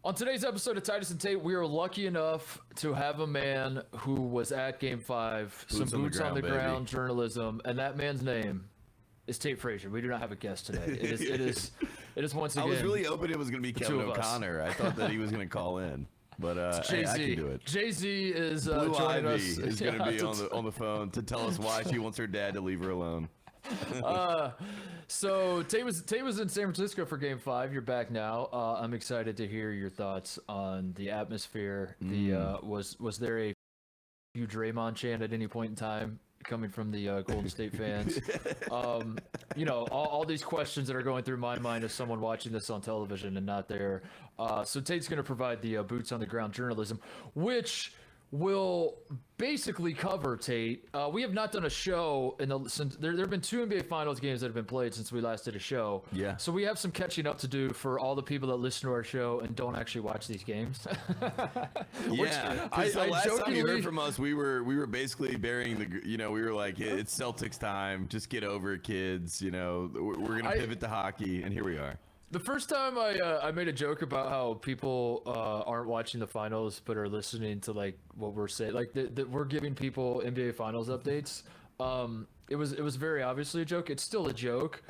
On today's episode of Titus and Tate, we are lucky enough to have a man who was at Game 5, some boots on the ground journalism, and that man's name is Tate Frazier. We do not have a guest today. It is once again. I was really hoping it was going to be Kevin O'Connor. I thought that he was going to call in. But hey, I can do it. Jay-Z is Blue joining Ivy us. is going to be on the phone to tell us why she wants her dad to leave her alone. So Tate was in San Francisco for Game 5. You're back now. I'm excited to hear your thoughts on the atmosphere. Was there a few Draymond chant at any point in time coming from the Golden State fans? All these questions that are going through my mind as someone watching this on television and not there. So Tate's going to provide the boots on the ground journalism, which will basically cover Tate. We have not done a show since there have been 2 NBA Finals games that have been played since we last did a show. Yeah. So we have some catching up to do for all the people that listen to our show and don't actually watch these games. Yeah. Last time you heard from us, we were basically burying the. We were like, it's Celtics time. Just get over it, kids. We're gonna pivot to hockey, and here we are. The first time I made a joke about how people aren't watching the finals but are listening to like what we're saying, like that we're giving people NBA Finals updates. It was very obviously a joke. It's still a joke,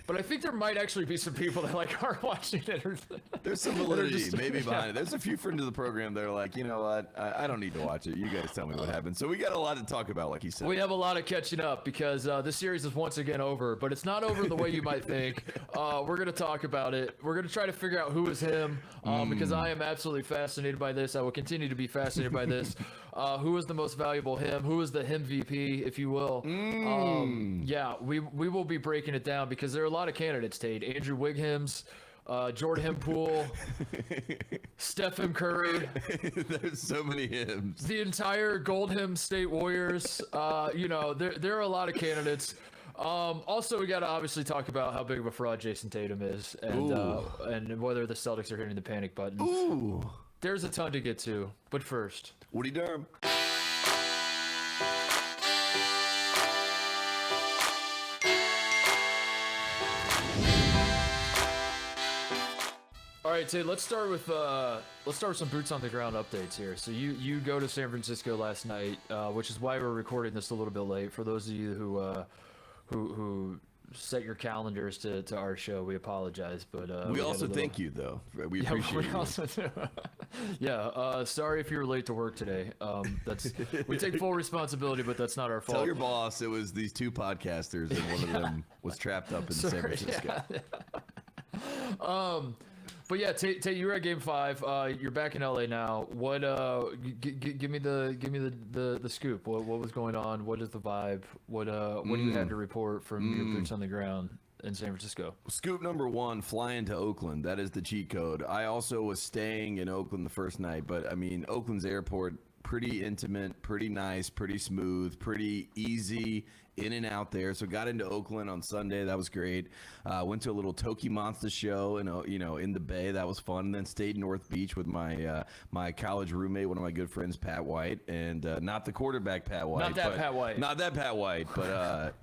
but I think there might actually be some people that like aren't watching it. There's some validity maybe behind it. There's a few friends of the program that are like, you know what, I don't need to watch it. You guys tell me what happened. So we got a lot to talk about, like you said. We have a lot of catching up because this series is once again over, but it's not over the way you might think. We're going to talk about it. We're going to try to figure out who is him because I am absolutely fascinated by this. I will continue to be fascinated by this. Who is the most valuable him? Who is the him VP, if you will? We will be breaking it down because there are a lot of candidates, Tate. Andrew Wiggins, Jordan Hempool, Stephen Curry. There's so many hymns. The entire Golden State Warriors. There are a lot of candidates. Also, we got to obviously talk about how big of a fraud Jason Tatum is and whether the Celtics are hitting the panic button. Ooh. There's a ton to get to, but first, Woody Durham. All right, Tate, let's start with some boots on the ground updates here. So you go to San Francisco last night, which is why we're recording this a little bit late. For those of you who set your calendars to our show, we apologize, but we also thank you though. We appreciate you. Sorry if you were late to work today. We take full responsibility, but that's not our fault. Tell your boss it was these 2 podcasters and one of them was trapped up in San Francisco. Yeah. But yeah, Tate, you were at Game 5. You're back in LA now. What? Give me the scoop. What was going on? What is the vibe? What do you have to report from your boots on the ground in San Francisco? Scoop number 1: flying to Oakland. That is the cheat code. I also was staying in Oakland the first night, but I mean, Oakland's airport, pretty intimate, pretty nice, pretty smooth, pretty easy in and out there. So got into Oakland on Sunday. That was great. Went to a little Toki Monster show in the Bay. That was fun. And then stayed in North Beach with my my college roommate, one of my good friends, Pat White, and not the quarterback Pat White. Not that Pat White, but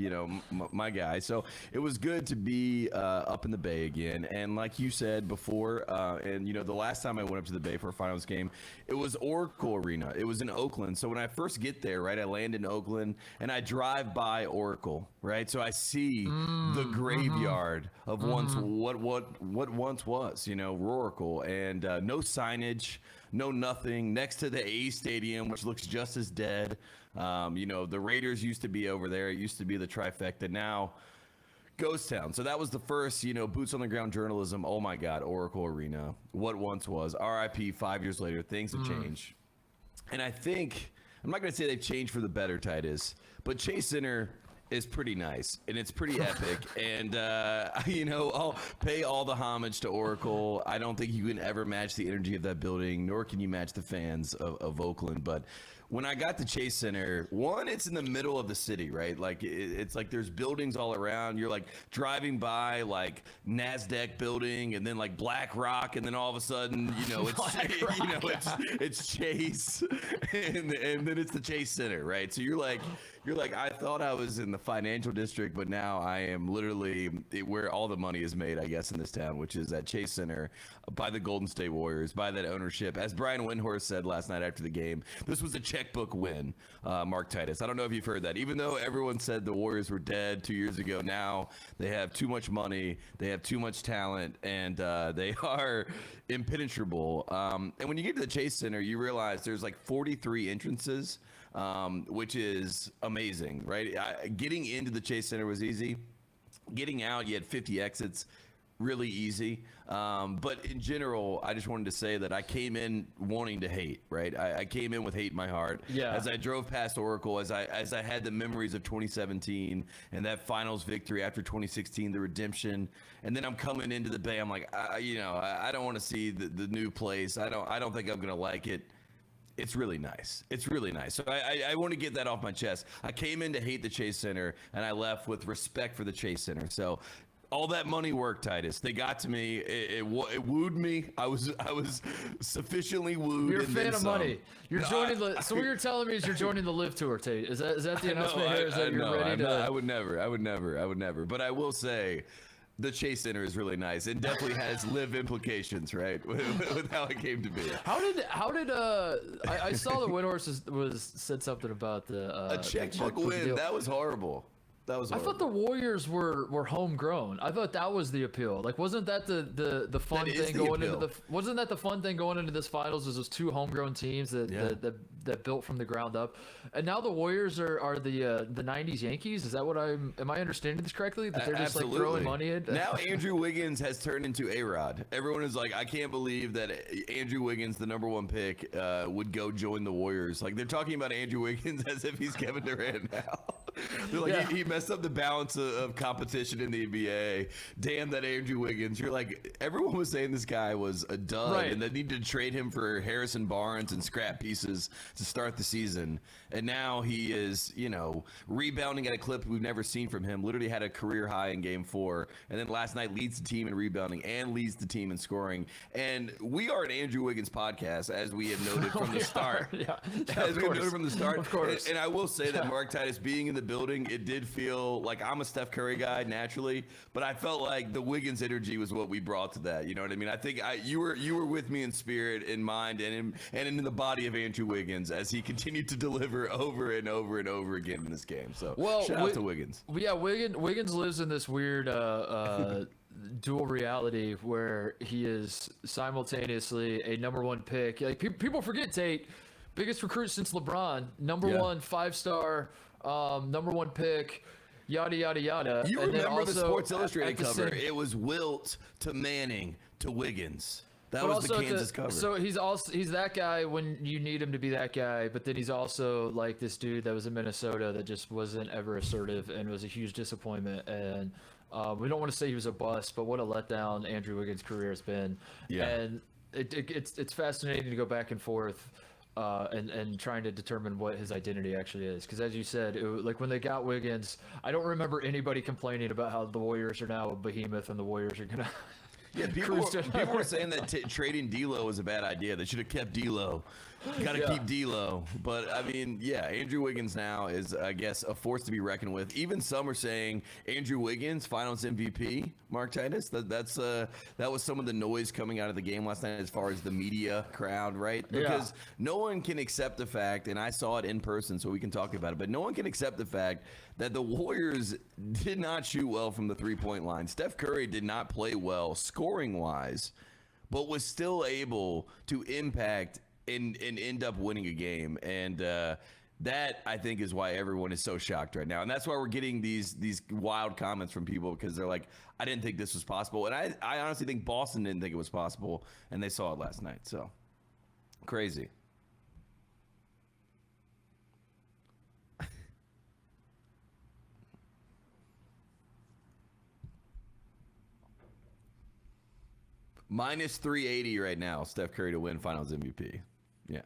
my guy. So it was good to be up in the Bay again. And like you said before, the last time I went up to the Bay for a finals game, it was Oracle Arena. It was in Oakland. So when I first get there, right, I land in Oakland and I drive by Oracle, right? So I see the graveyard of what once was, Roracle, and no signage, no nothing, next to the A Stadium, which looks just as dead. The Raiders used to be over there. It used to be the trifecta. Now, ghost town. So that was the first, boots on the ground journalism. Oh my God, Oracle Arena, what once was. RIP 5 years later, things have changed. And I think, I'm not going to say they've changed for the better, Titus, but Chase Center is pretty nice and it's pretty epic. And, I'll pay all the homage to Oracle. I don't think you can ever match the energy of that building, nor can you match the fans of Oakland. But when I got to Chase Center, one, it's in the middle of the city, right? Like it's like there's buildings all around. You're like driving by like NASDAQ building and then like Black Rock, and then all of a sudden, it's Chase, and then it's the Chase Center, right? So you're like, I thought I was in the financial district, but now I am literally where all the money is made, I guess, in this town, which is at Chase Center by the Golden State Warriors, by that ownership. As Brian Windhorst said last night after the game, this was a checkbook win, Mark Titus. I don't know if you've heard that. Even though everyone said the Warriors were dead 2 years ago, now they have too much money, they have too much talent, and they are impenetrable. And when you get to the Chase Center, you realize there's like 43 entrances, which is amazing, right? Getting into the Chase Center was easy. Getting out, you had 50 exits, really easy. But in general, I just wanted to say that I came in wanting to hate, right? I came in with hate in my heart. Yeah. As I drove past Oracle, as I had the memories of 2017 and that finals victory after 2016, the redemption, and then I'm coming into the Bay. I'm like, I don't want to see the new place. I don't think I'm gonna like it. It's really nice. It's really nice. So I want to get that off my chest. I came in to hate the Chase Center, and I left with respect for the Chase Center. So all that money worked, Titus. They got to me. It wooed me. I was sufficiently wooed. You're a fan of money. You're joining the. So what you're telling me is you're joining the Live Tour, Tate. Is that the announcement here? Is that you're ready to? I would never. But I will say, the Chase Center is really nice and definitely has live implications, right? with how it came to be. How did I saw that Windhorst was said something about a checkbook win. Deal. That was horrible. That was horrible. I thought the Warriors were homegrown. I thought that was the appeal. Like, wasn't that the fun thing going into the? Wasn't that the fun thing going into this finals? Is those two homegrown teams that built from the ground up, and now the Warriors are the '90s Yankees. Is that what am I understanding this correctly? That they're just like throwing money in. Now Andrew Wiggins has turned into A-Rod. Everyone is like, I can't believe that Andrew Wiggins, the #1 pick, would go join the Warriors. Like, they're talking about Andrew Wiggins as if he's Kevin Durant now. They're like, he messed up the balance of competition in the NBA. Damn that Andrew Wiggins. You're like, everyone was saying this guy was a dud, right, and they needed to trade him for Harrison Barnes and scrap pieces to start the season. And now he is, rebounding at a clip we've never seen from him. Literally had a career high in Game 4. And then last night leads the team in rebounding and leads the team in scoring. And we are an Andrew Wiggins podcast, as we have noted from the start. As we have noted from the start. Of course. And I will say that Mark Titus being in the building, it did feel like, I'm a Steph Curry guy naturally, but I felt like the Wiggins energy was what we brought to that. You know what I mean? I think you were with me in spirit, in mind, and in the body of Andrew Wiggins as he continued to deliver over and over and over again in this game. So shout out to Wiggins. Yeah, Wiggins lives in this weird dual reality where he is simultaneously a #1 pick. Like, people forget, Tate, biggest recruit since LeBron, #1 5-star, #1 pick, yada yada yada. You remember the Sports Illustrated cover? It was Wilt to Manning to Wiggins. That was the Kansas cover. So he's that guy when you need him to be that guy, but then he's also like this dude that was in Minnesota that just wasn't ever assertive and was a huge disappointment. And we don't want to say he was a bust, but what a letdown Andrew Wiggins' career has been. Yeah. And it's fascinating to go back and forth and trying to determine what his identity actually is. Because as you said, like when they got Wiggins, I don't remember anybody complaining about how the Warriors are now a behemoth and the Warriors are gonna. Yeah, people were saying that trading D'Lo was a bad idea. They should have kept D'Lo. Got to keep D'Lo. But, I mean, yeah, Andrew Wiggins now is, I guess, a force to be reckoned with. Even some are saying Andrew Wiggins, Finals MVP, Mark Titus. That was some of the noise coming out of the game last night as far as the media crowd, right? Because no one can accept the fact, and I saw it in person, so we can talk about it, but no one can accept the fact that the Warriors did not shoot well from the three-point line. Steph Curry did not play well scoring-wise, but was still able to impact and end up winning a game. And that, I think, is why everyone is so shocked right now. And that's why we're getting these wild comments from people, because they're like, I didn't think this was possible. And I honestly think Boston didn't think it was possible, and they saw it last night. So, crazy. Minus 380 right now, Steph Curry to win Finals MVP. Yeah.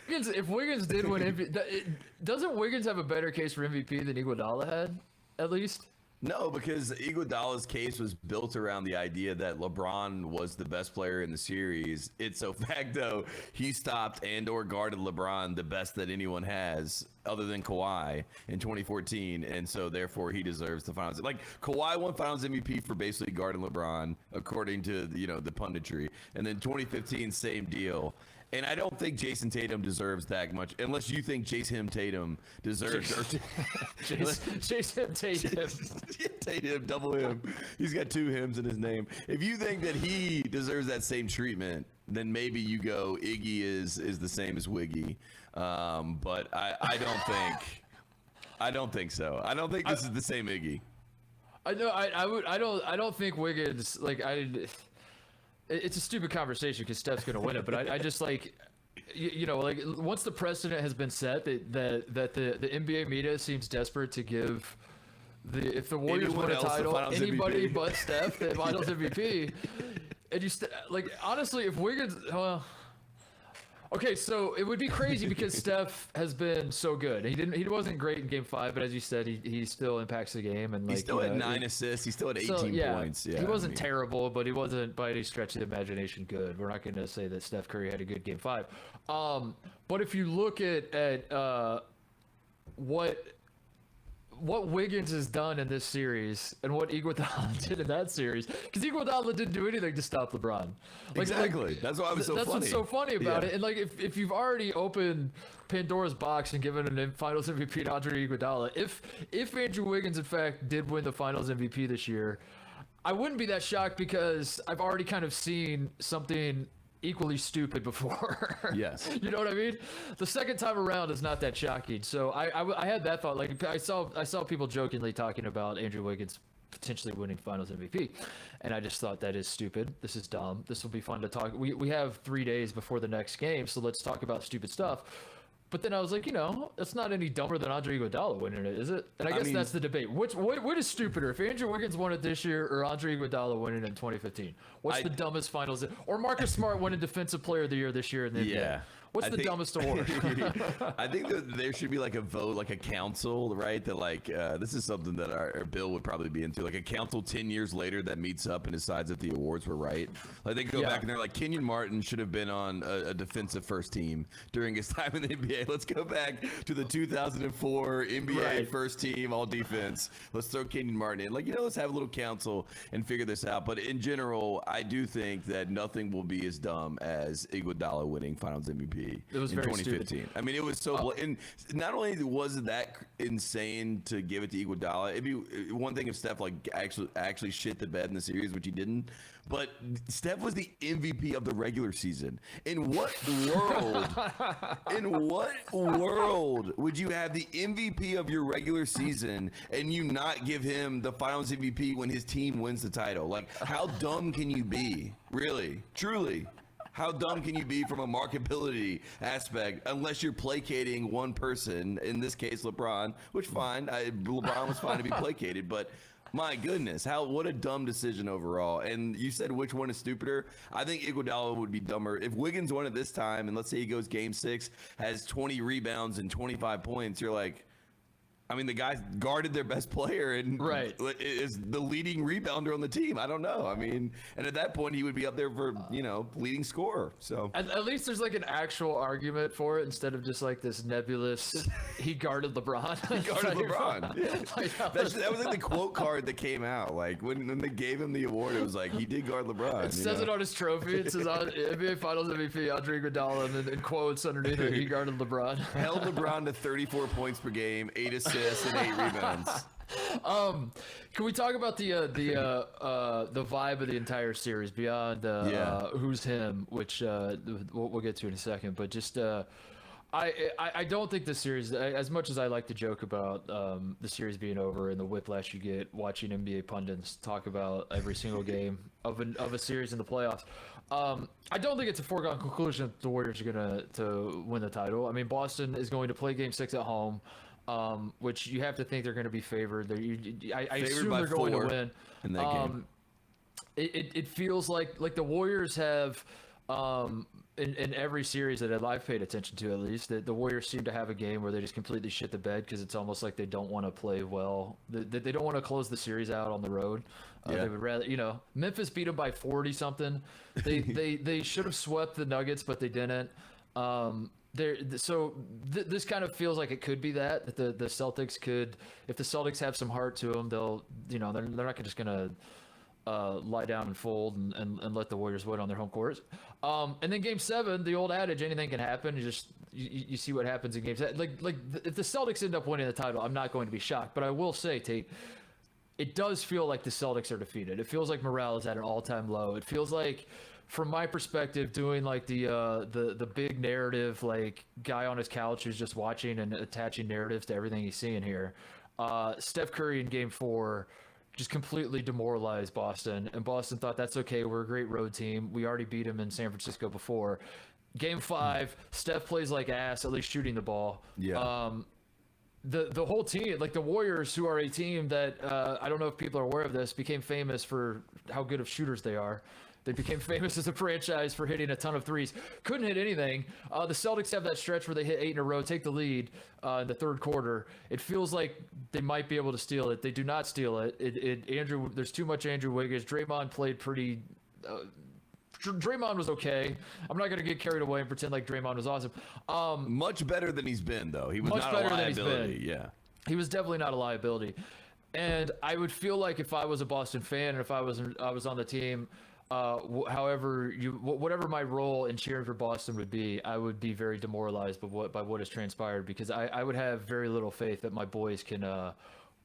if Wiggins did win MVP, doesn't Wiggins have a better case for MVP than Iguodala had, at least? No, because Iguodala's case was built around the idea that LeBron was the best player in the series. Ipso facto, he stopped and or guarded LeBron the best that anyone has other than Kawhi in 2014, and so therefore he deserves the finals. Like Kawhi won Finals MVP for basically guarding LeBron, according to the punditry, and then 2015 same deal. And I don't think Jason Tatum deserves that much, unless you think Jason Tatum deserves. Jason Tatum. Tatum, double him. He's got 2 hymns in his name. If you think that he deserves that same treatment, then maybe you go Iggy is the same as Wiggy. But I don't think so. I don't think this is the same Iggy. I know. I don't think Wiggins It's a stupid conversation because Steph's going to win it, but I just like, like once the precedent has been set that the NBA media seems desperate to give if the Warriors win a title, anybody MVP. But Steph the Finals MVP, and you like honestly, if Wiggins, okay, so it would be crazy because Steph has been so good. He wasn't great in Game 5, but as you said, he still impacts the game, and like he still had 9 assists. He still had 18 points. Yeah, he wasn't terrible, but he wasn't by any stretch of the imagination good. We're not going to say that Steph Curry had a good Game 5. But if you look at what Wiggins has done in this series and what Iguodala did in that series, because Iguodala didn't do anything to stop LeBron. Exactly. That's why it was so funny. That's what's so funny about it. And like, if you've already opened Pandora's box and given a Finals MVP to Andre Iguodala, if Andrew Wiggins in fact did win the Finals MVP this year, I wouldn't be that shocked because I've already kind of seen something equally stupid before. Yes. You know what I mean? The second time around is not that shocking. So I had that thought. Like I saw people jokingly talking about Andrew Wiggins potentially winning Finals MVP, and I just thought that is stupid. This is dumb. This will be fun to talk. We have 3 days before the next game, so let's talk about stupid stuff. But then I was like, it's not any dumber than Andre Iguodala winning it, is it? And I guess that's the debate. What is stupider, if Andrew Wiggins won it this year or Andre Iguodala winning it in 2015? What's the dumbest finals? Or Marcus Smart winning Defensive Player of the Year this year in the NBA? What's the dumbest award? I think that there should be like a vote, like a council, right? That like this is something that our Bill would probably be into, like a council 10 years later that meets up and decides that the awards were right. Like they go back and they're like, Kenyon Martin should have been on a defensive first team during his time in the NBA. Let's go back to the 2004 NBA first team all defense. Let's throw Kenyon Martin in. Like, let's have a little council and figure this out. But in general, I do think that nothing will be as dumb as Iguodala winning Finals MVP. It was in very 2015. stupid. I mean, it was so. And not only was it that insane to give it to Iguodala, it'd be one thing if Steph like actually shit the bed in the series, which he didn't. But Steph was the MVP of the regular season. In what world? In what world would you have the MVP of your regular season and you not give him the Finals MVP when his team wins the title? Like, how dumb can you be? Really, truly. How dumb can you be from a marketability aspect unless you're placating one person, in this case LeBron, which fine, LeBron was fine to be placated, but my goodness, what a dumb decision overall. And you said which one is stupider? I think Iguodala would be dumber. If Wiggins won it this time, and let's say he goes Game 6, has 20 rebounds and 25 points, you're like, I mean, the guy guarded their best player and is the leading rebounder on the team. I don't know. I mean, and at that point, he would be up there for, leading scorer. So at least there's like an actual argument for it instead of just like this nebulous, he guarded LeBron. He guarded LeBron. Yeah. That was like the quote card that came out. Like when they gave him the award, it was like, he did guard LeBron. It says it on his trophy. It says NBA Finals MVP, Andre Iguodala, and then in quotes underneath it, he guarded LeBron. Held LeBron to 34 points per game, 8 assists. And 8 rebounds. Can we talk about the vibe of the entire series beyond who's him, which we'll get to in a second, but just I don't think this series, as much as I like to joke about the series being over and the whiplash you get watching NBA pundits talk about every single game of a series in the playoffs, I don't think it's a foregone conclusion that the Warriors are going to win the title. I mean, Boston is going to play Game 6 at home. Which you have to think they're going to be favored. I assume they're going to win. In that game. It feels like the Warriors have In every series that I've paid attention to, at least, the Warriors seem to have a game where they just completely shit the bed because it's almost like they don't want to play well. They don't want to close the series out on the road. They would rather, Memphis beat them by 40 something. They should have swept the Nuggets, but they didn't. This kind of feels like it could be that the Celtics could, if the Celtics have some heart to them, they'll, they're not just gonna lie down and fold and let the Warriors win on their home court. And then Game 7, the old adage, anything can happen. You see what happens in Game 7. Like if the Celtics end up winning the title, I'm not going to be shocked. But I will say, Tate, it does feel like the Celtics are defeated. It feels like morale is at an all-time low. It feels like, from my perspective, doing like the big narrative, like guy on his couch who's just watching and attaching narratives to everything he's seeing here. Steph Curry in Game 4 just completely demoralized Boston, and Boston thought, that's okay, we're a great road team. We already beat them in San Francisco before. Game 5, Steph plays like ass, at least shooting the ball. Yeah. The whole team, like the Warriors, who are a team that I don't know if people are aware of this, became famous for how good of shooters they are. They became famous as a franchise for hitting a ton of threes. Couldn't hit anything. The Celtics have that stretch where they hit 8 in a row, take the lead in the third quarter. It feels like they might be able to steal it. They do not steal it. There's too much Andrew Wiggins. Draymond played pretty. Draymond was okay. I'm not going to get carried away and pretend like Draymond was awesome. Much better than he's been, though. He was much not better a than he's liability. been. Yeah. He was definitely not a liability. And I would feel like if I was a Boston fan and if I was on the team, whatever my role in cheering for Boston would be, I would be very demoralized by what has transpired, because I would have very little faith that my boys can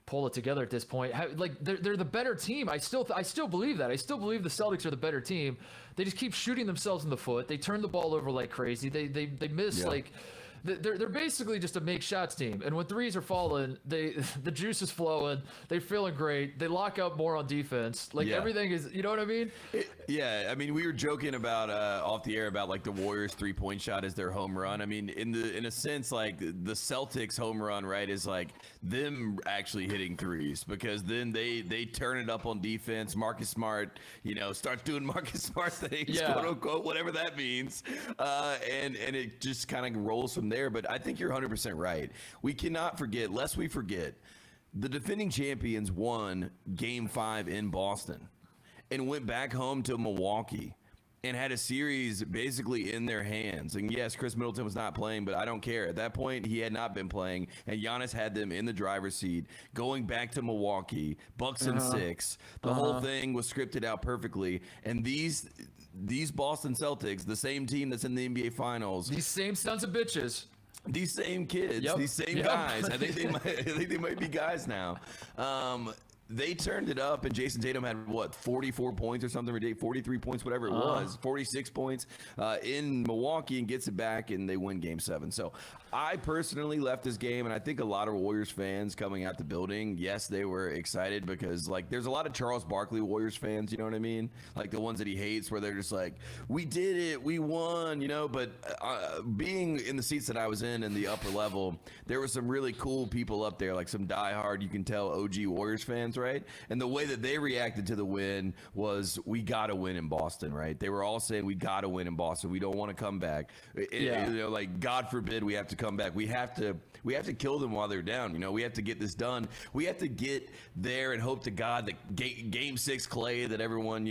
pull it together at this point. They're the better team. I still believe that. I still believe the Celtics are the better team. They just keep shooting themselves in the foot. They turn the ball over like crazy. They miss They're basically just a make shots team, and when threes are falling, the juice is flowing. They're feeling great. They lock up more on defense. Everything is, you know what I mean? I mean, we were joking about off the air about like the Warriors 3-point shot is their home run. I mean, in a sense, like the Celtics home run, right, is like them actually hitting threes, because then they turn it up on defense. Marcus Smart, starts doing Marcus Smart things, quote unquote, whatever that means, and it just kind of rolls from there. But I think you're 100% right. We cannot forget, lest we forget, the defending champions won Game 5 in Boston and went back home to Milwaukee and had a series basically in their hands. And yes, Chris Middleton was not playing, but I don't care. At that point, he had not been playing, and Giannis had them in the driver's seat, going back to Milwaukee, Bucks in 6. The whole thing was scripted out perfectly. And these Boston Celtics, the same team that's in the NBA Finals, these same sons of bitches, these same kids, these same guys. I think they might be guys now. They turned it up, and Jason Tatum had 44 points or something ridiculous, 43 points, whatever it was, 46 points in Milwaukee, and gets it back, and they win Game 7. So I personally left this game, and I think a lot of Warriors fans coming out the building, yes, they were excited, because like there's a lot of Charles Barkley Warriors fans, you know what I mean? Like the ones that he hates, where they're just like, we did it, we won, but being in the seats that I was in the upper level, there were some really cool people up there, like some diehard, you can tell, OG Warriors fans, right? And the way that they reacted to the win was, we got to win in Boston, right? They were all saying, we got to win in Boston. We don't want to come back. Like, God forbid we have to come back. We have to kill them while they're down. We have to get this done. We have to get there and hope to God that Game 6 Clay that everyone,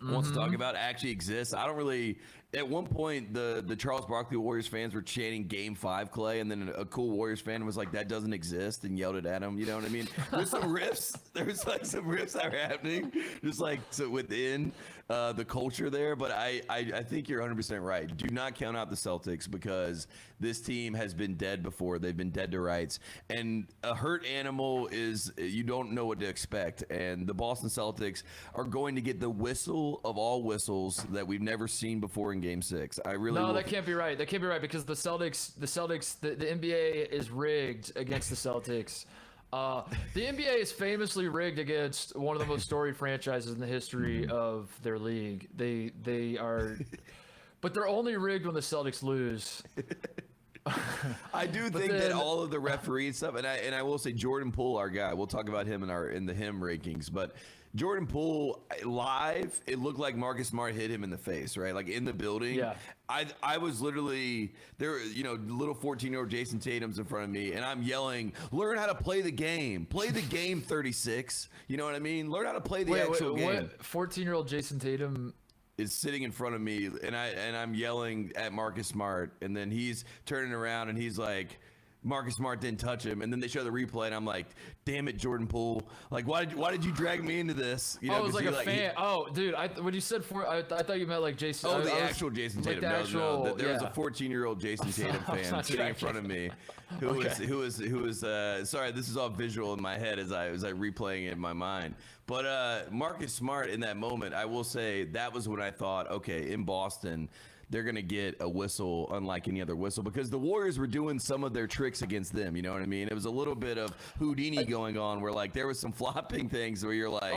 wants to talk about actually exists. I don't really. At one point, the Charles Barkley Warriors fans were chanting Game 5 Clay, and then a cool Warriors fan was like, that doesn't exist, and yelled it at him. You know what I mean? There's some riffs. There's like some riffs that were happening, just like within the culture there. But I think you're 100% right. Do not count out the Celtics, because this team has been dead before. They've been dead to rights. And a hurt animal is, you don't know what to expect. And the Boston Celtics are going to get the whistle of all whistles that we've never seen before in Game 6. That can't be right. That can't be right, because the NBA is rigged against the Celtics. The NBA is famously rigged against one of the most storied franchises in the history of their league. They are, but they're only rigged when the Celtics lose. I do think that all of the referee stuff, and I will say Jordan Poole, our guy. We'll talk about him in the him rankings, but Jordan Poole live, it looked like Marcus Smart hit him in the face, right? Like in the building. Yeah. I was literally there, little 14-year-old Jason Tatum's in front of me, and I'm yelling, "Learn how to play the game. Play the game, 36." You know what I mean? Learn how to play the actual game. 14-year-old Jason Tatum is sitting in front of me, and I'm yelling at Marcus Smart, and then he's turning around and he's like, Marcus Smart didn't touch him, and then they show the replay, and I'm like, "Damn it, Jordan Poole! Like, why did you drag me into this?" I was like a fan. Dude, when you said I thought you meant like Jason. Oh, the actual Jason Tatum. No, there was a 14-year-old Jason Tatum fan sitting in front of me, who was. Sorry, this is all visual in my head as I replaying it in my mind. But Marcus Smart in that moment, I will say that was when I thought, okay, in Boston, they're going to get a whistle unlike any other whistle because the Warriors were doing some of their tricks against them. You know what I mean? It was a little bit of Houdini going on where like there was some flopping things where you're like,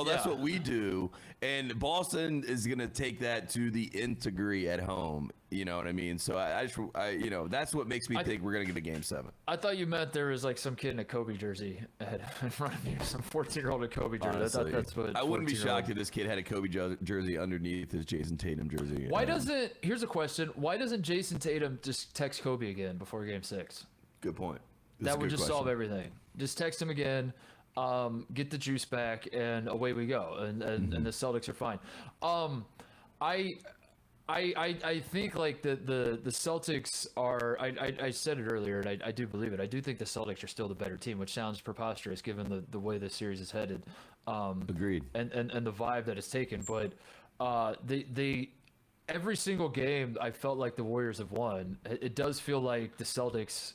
that's what we do. And Boston is going to take that to the nth degree at home. You know what I mean? So I that's what makes me think we're going to get a Game 7. I thought you meant there was like some kid in a Kobe jersey in front of you, some 14-year-old in a Kobe jersey. Honestly, I thought that's what. I wouldn't be shocked if this kid had a Kobe jersey underneath his Jason Tatum jersey. Here's a question. Why doesn't Jason Tatum just text Kobe again before Game 6? Good point. That would just solve everything. Just text him again, get the juice back, and away we go. And the Celtics are fine. I think like the Celtics are. I said it earlier, and I do believe it. I do think the Celtics are still the better team, which sounds preposterous given the way this series is headed. Agreed. And the vibe that it's taken, but they every single game I felt like the Warriors have won. It does feel like the Celtics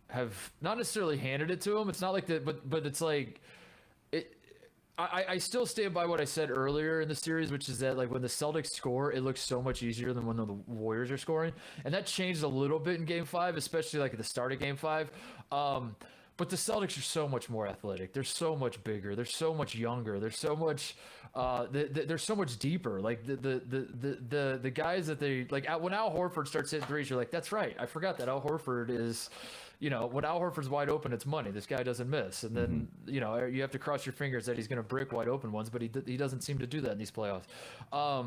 have not necessarily handed it to them. It's not like that, but it's like it. I still stand by what I said earlier in the series, which is that like when the Celtics score, it looks so much easier than when the Warriors are scoring, and that changed a little bit in Game 5, especially like at the start of Game 5. But the Celtics are so much more athletic. They're so much bigger. They're so much younger. They're so much. They're so much deeper. Like the guys that they like when Al Horford starts hitting threes, you're like, that's right. I forgot that Al Horford is. When Al Horford's wide open, it's money. This guy doesn't miss. And then, you have to cross your fingers that he's going to brick wide open ones, but he doesn't seem to do that in these playoffs. But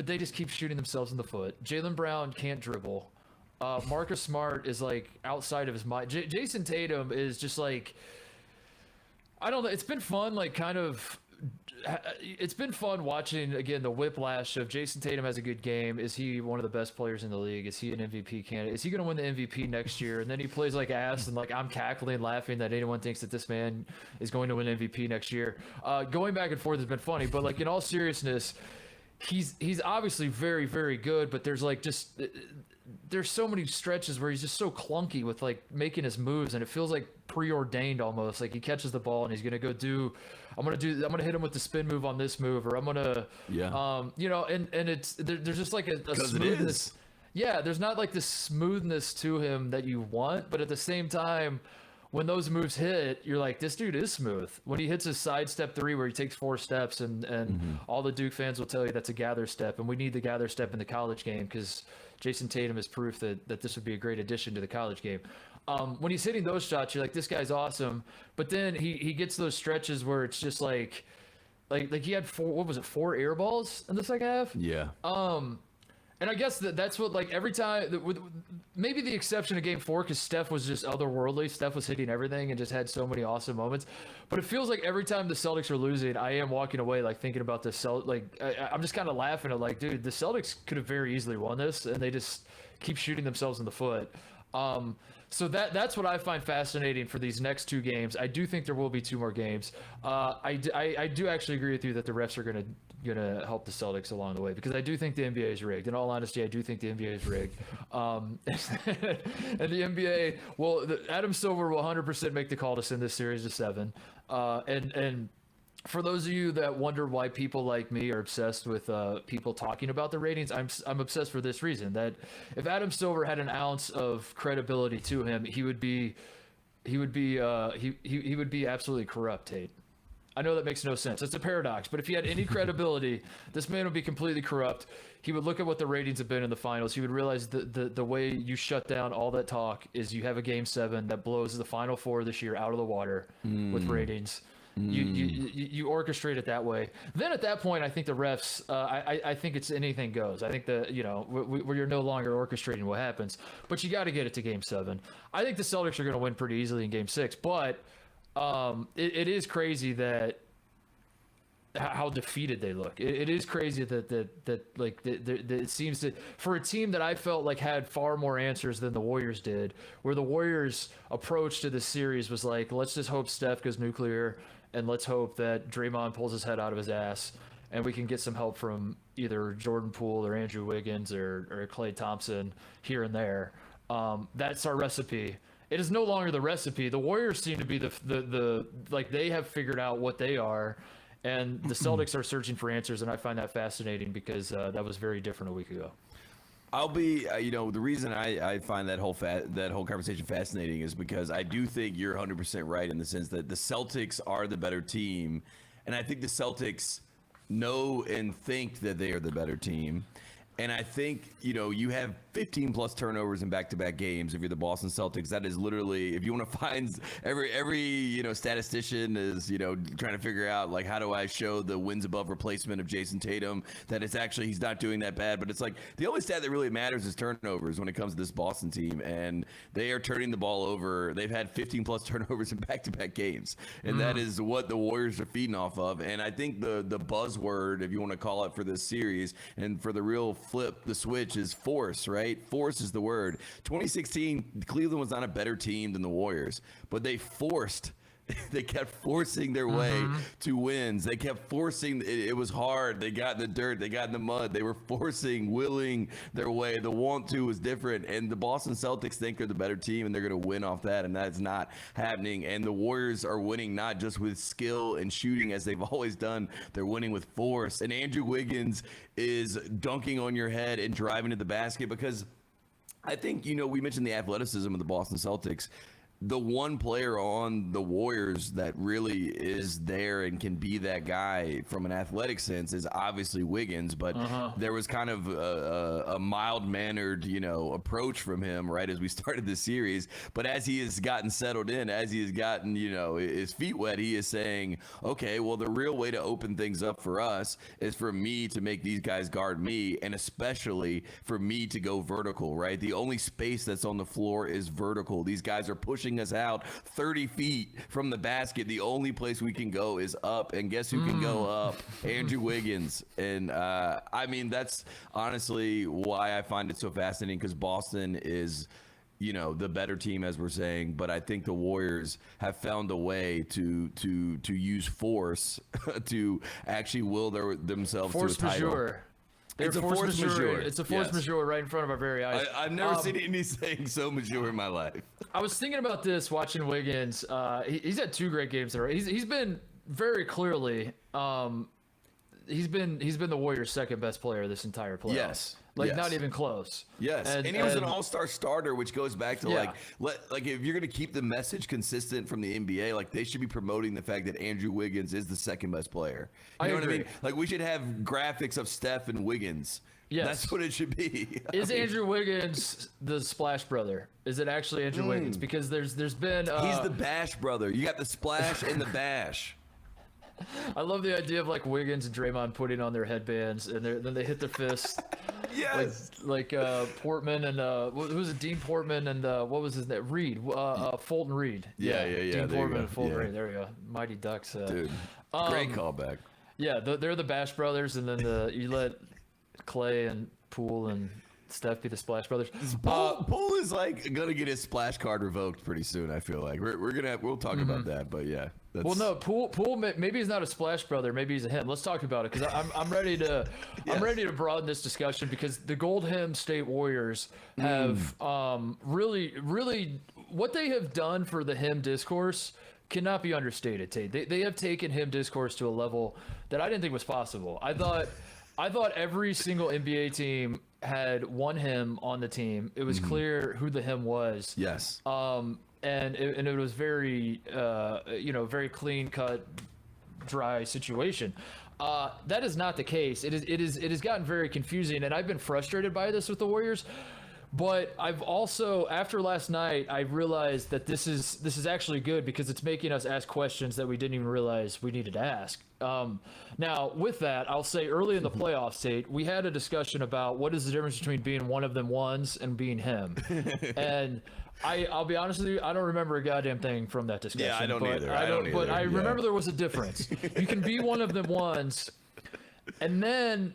they just keep shooting themselves in the foot. Jaylen Brown can't dribble. Marcus Smart is like outside of his mind. Jason Tatum is just like, I don't know. It's been fun, like kind of. It's been fun watching again the whiplash of Jason Tatum has a good game. Is he one of the best players in the league? Is he an MVP candidate? Is he going to win the MVP next year? And then he plays like ass, and like I'm cackling and laughing that anyone thinks that this man is going to win MVP next year. Going back and forth has been funny, but like in all seriousness, he's obviously very, very good. But there's like just there's so many stretches where he's just so clunky with like making his moves, and it feels like preordained almost. Like he catches the ball and he's gonna go I'm gonna hit him with the spin move on this move, or I'm gonna and it's there's just like a smoothness. Yeah, there's not like this smoothness to him that you want, but at the same time, when those moves hit, you're like, this dude is smooth. When he hits his side step 3 where he takes 4 steps, and all the Duke fans will tell you that's a gather step, and we need the gather step in the college game because Jason Tatum is proof that this would be a great addition to the college game. When he's hitting those shots, you're like, this guy's awesome. But then he gets those stretches where it's just like he had 4 air balls in the second half? Yeah. And I guess that's what, like, every time, with maybe the exception of Game 4, because Steph was just otherworldly. Steph was hitting everything and just had so many awesome moments. But it feels like every time the Celtics are losing, I am walking away, like, thinking about the I'm just kind of laughing at, like, dude, the Celtics could have very easily won this, and they just keep shooting themselves in the foot. So that's what I find fascinating for these next 2 games. I do think there will be 2 more games. I do actually agree with you that the refs are gonna help the Celtics along the way, because I do think the NBA is rigged. In all honesty, I do think the NBA is rigged. And the NBA, Adam Silver will 100% make the call to send this series to 7. And for those of you that wonder why people like me are obsessed with people talking about the ratings, I'm obsessed for this reason: that if Adam Silver had an ounce of credibility to him, he would be absolutely corrupt, Tate. I know that makes no sense. It's a paradox. But if he had any credibility, this man would be completely corrupt. He would look at what the ratings have been in the finals. He would realize the way you shut down all that talk is you have a Game 7 that blows the Final Four this year out of the water with ratings. You orchestrate it that way. Then at that point, I think the refs. I think it's anything goes. I think where you're no longer orchestrating what happens, but you got to get it to Game 7. I think the Celtics are going to win pretty easily in Game 6, but it is crazy that how defeated they look. It is crazy that it seems that for a team that I felt like had far more answers than the Warriors did, where the Warriors' approach to this series was like, let's just hope Steph goes nuclear. And let's hope that Draymond pulls his head out of his ass and we can get some help from either Jordan Poole or Andrew Wiggins or Klay Thompson here and there. That's our recipe. It is no longer the recipe. The Warriors seem to be the like they have figured out what they are, and the Celtics are searching for answers, and I find that fascinating because that was very different a week ago. I'll be, the reason I find that whole conversation fascinating is because I do think you're 100% right in the sense that the Celtics are the better team, and I think the Celtics know and think that they are the better team. And I think, you have 15 plus turnovers in back-to-back games. If you're the Boston Celtics, that is literally, if you want to find every statistician is, trying to figure out like, how do I show the wins above replacement of Jason Tatum that it's actually, he's not doing that bad. But it's like the only stat that really matters is turnovers when it comes to this Boston team. And they are turning the ball over. They've had 15 plus turnovers in back-to-back games. And that is what the Warriors are feeding off of. And I think the buzzword, if you want to call it for this series and for the real flip the switch is force, right? Force is the word. 2016, Cleveland was not a better team than the Warriors, but they kept forcing their way to wins. They kept forcing. It was hard. They got in the dirt. They got in the mud. They were willing their way. The want to was different. And the Boston Celtics think they're the better team and they're going to win off that. And that's not happening. And the Warriors are winning not just with skill and shooting as they've always done. They're winning with force. And Andrew Wiggins is dunking on your head and driving to the basket because I think, we mentioned the athleticism of the Boston Celtics. The one player on the Warriors that really is there and can be that guy from an athletic sense is obviously Wiggins, but there was kind of a mild-mannered, approach from him right as we started this series. But as he has gotten settled in, as he has gotten, his feet wet, he is saying, okay, well, the real way to open things up for us is for me to make these guys guard me, and especially for me to go vertical, right? The only space that's on the floor is vertical. These guys are pushing us out 30 feet from the basket. The only place we can go is up, and guess who can go up? Andrew Wiggins. And that's honestly why I find it so fascinating, because Boston is the better team, as we're saying, but I think the Warriors have found a way to use force to actually will themselves to a title. Majeure. It's a force majeure. It's a force majeure right in front of our very eyes. I've never seen anything so mature in my life. I was thinking about this watching Wiggins. He's had 2 great games in a row. He's been very clearly he's been the Warriors' second best player this entire playoffs. Yes. Not even close. Yes, and he was an all-star starter, which goes back to if you're going to keep the message consistent from the NBA, like they should be promoting the fact that Andrew Wiggins is the second best player. You know what I mean? Like we should have graphics of Steph and Wiggins. Yes. That's what it should be. Is Andrew Wiggins the Splash brother? Is it actually Andrew Wiggins? Because there's been he's the Bash brother. You got the Splash and the Bash. I love the idea of like Wiggins and Draymond putting on their headbands and then they hit their fists. Yes. Like Portman and who was it? Dean Portman and what was his name? Reed. Fulton Reed. Yeah. Dean Portman and Fulton Reed. There you go. Mighty Ducks. Dude, great callback. Yeah, they're the Bash brothers, and then you let Klay and Poole and Steph be the Splash brothers. Poole is like gonna get his splash card revoked pretty soon. I feel like we'll talk about that, but yeah. Well, no, Poole maybe he's not a Splash brother, maybe he's a him. Let's talk about it because I'm ready to I'm ready to broaden this discussion because the Gold Hem State Warriors have really what they have done for the him discourse cannot be understated. Tate. They have taken him discourse to a level that I didn't think was possible. I thought every single NBA team had one him on the team. It was clear who the him was. Yes. And it was very, very clean cut, dry situation. That is not the case. It has gotten very confusing, and I've been frustrated by this with the Warriors. But I've also, after last night, I realized that this is actually good because it's making us ask questions that we didn't even realize we needed to ask. Now, with that, I'll say early in the playoffs, Tate, we had a discussion about what is the difference between being one of them ones and being him. And I'll be honest with you, I don't remember a goddamn thing from that discussion. Yeah, I don't either. But I remember there was a difference. You can be one of them ones. And then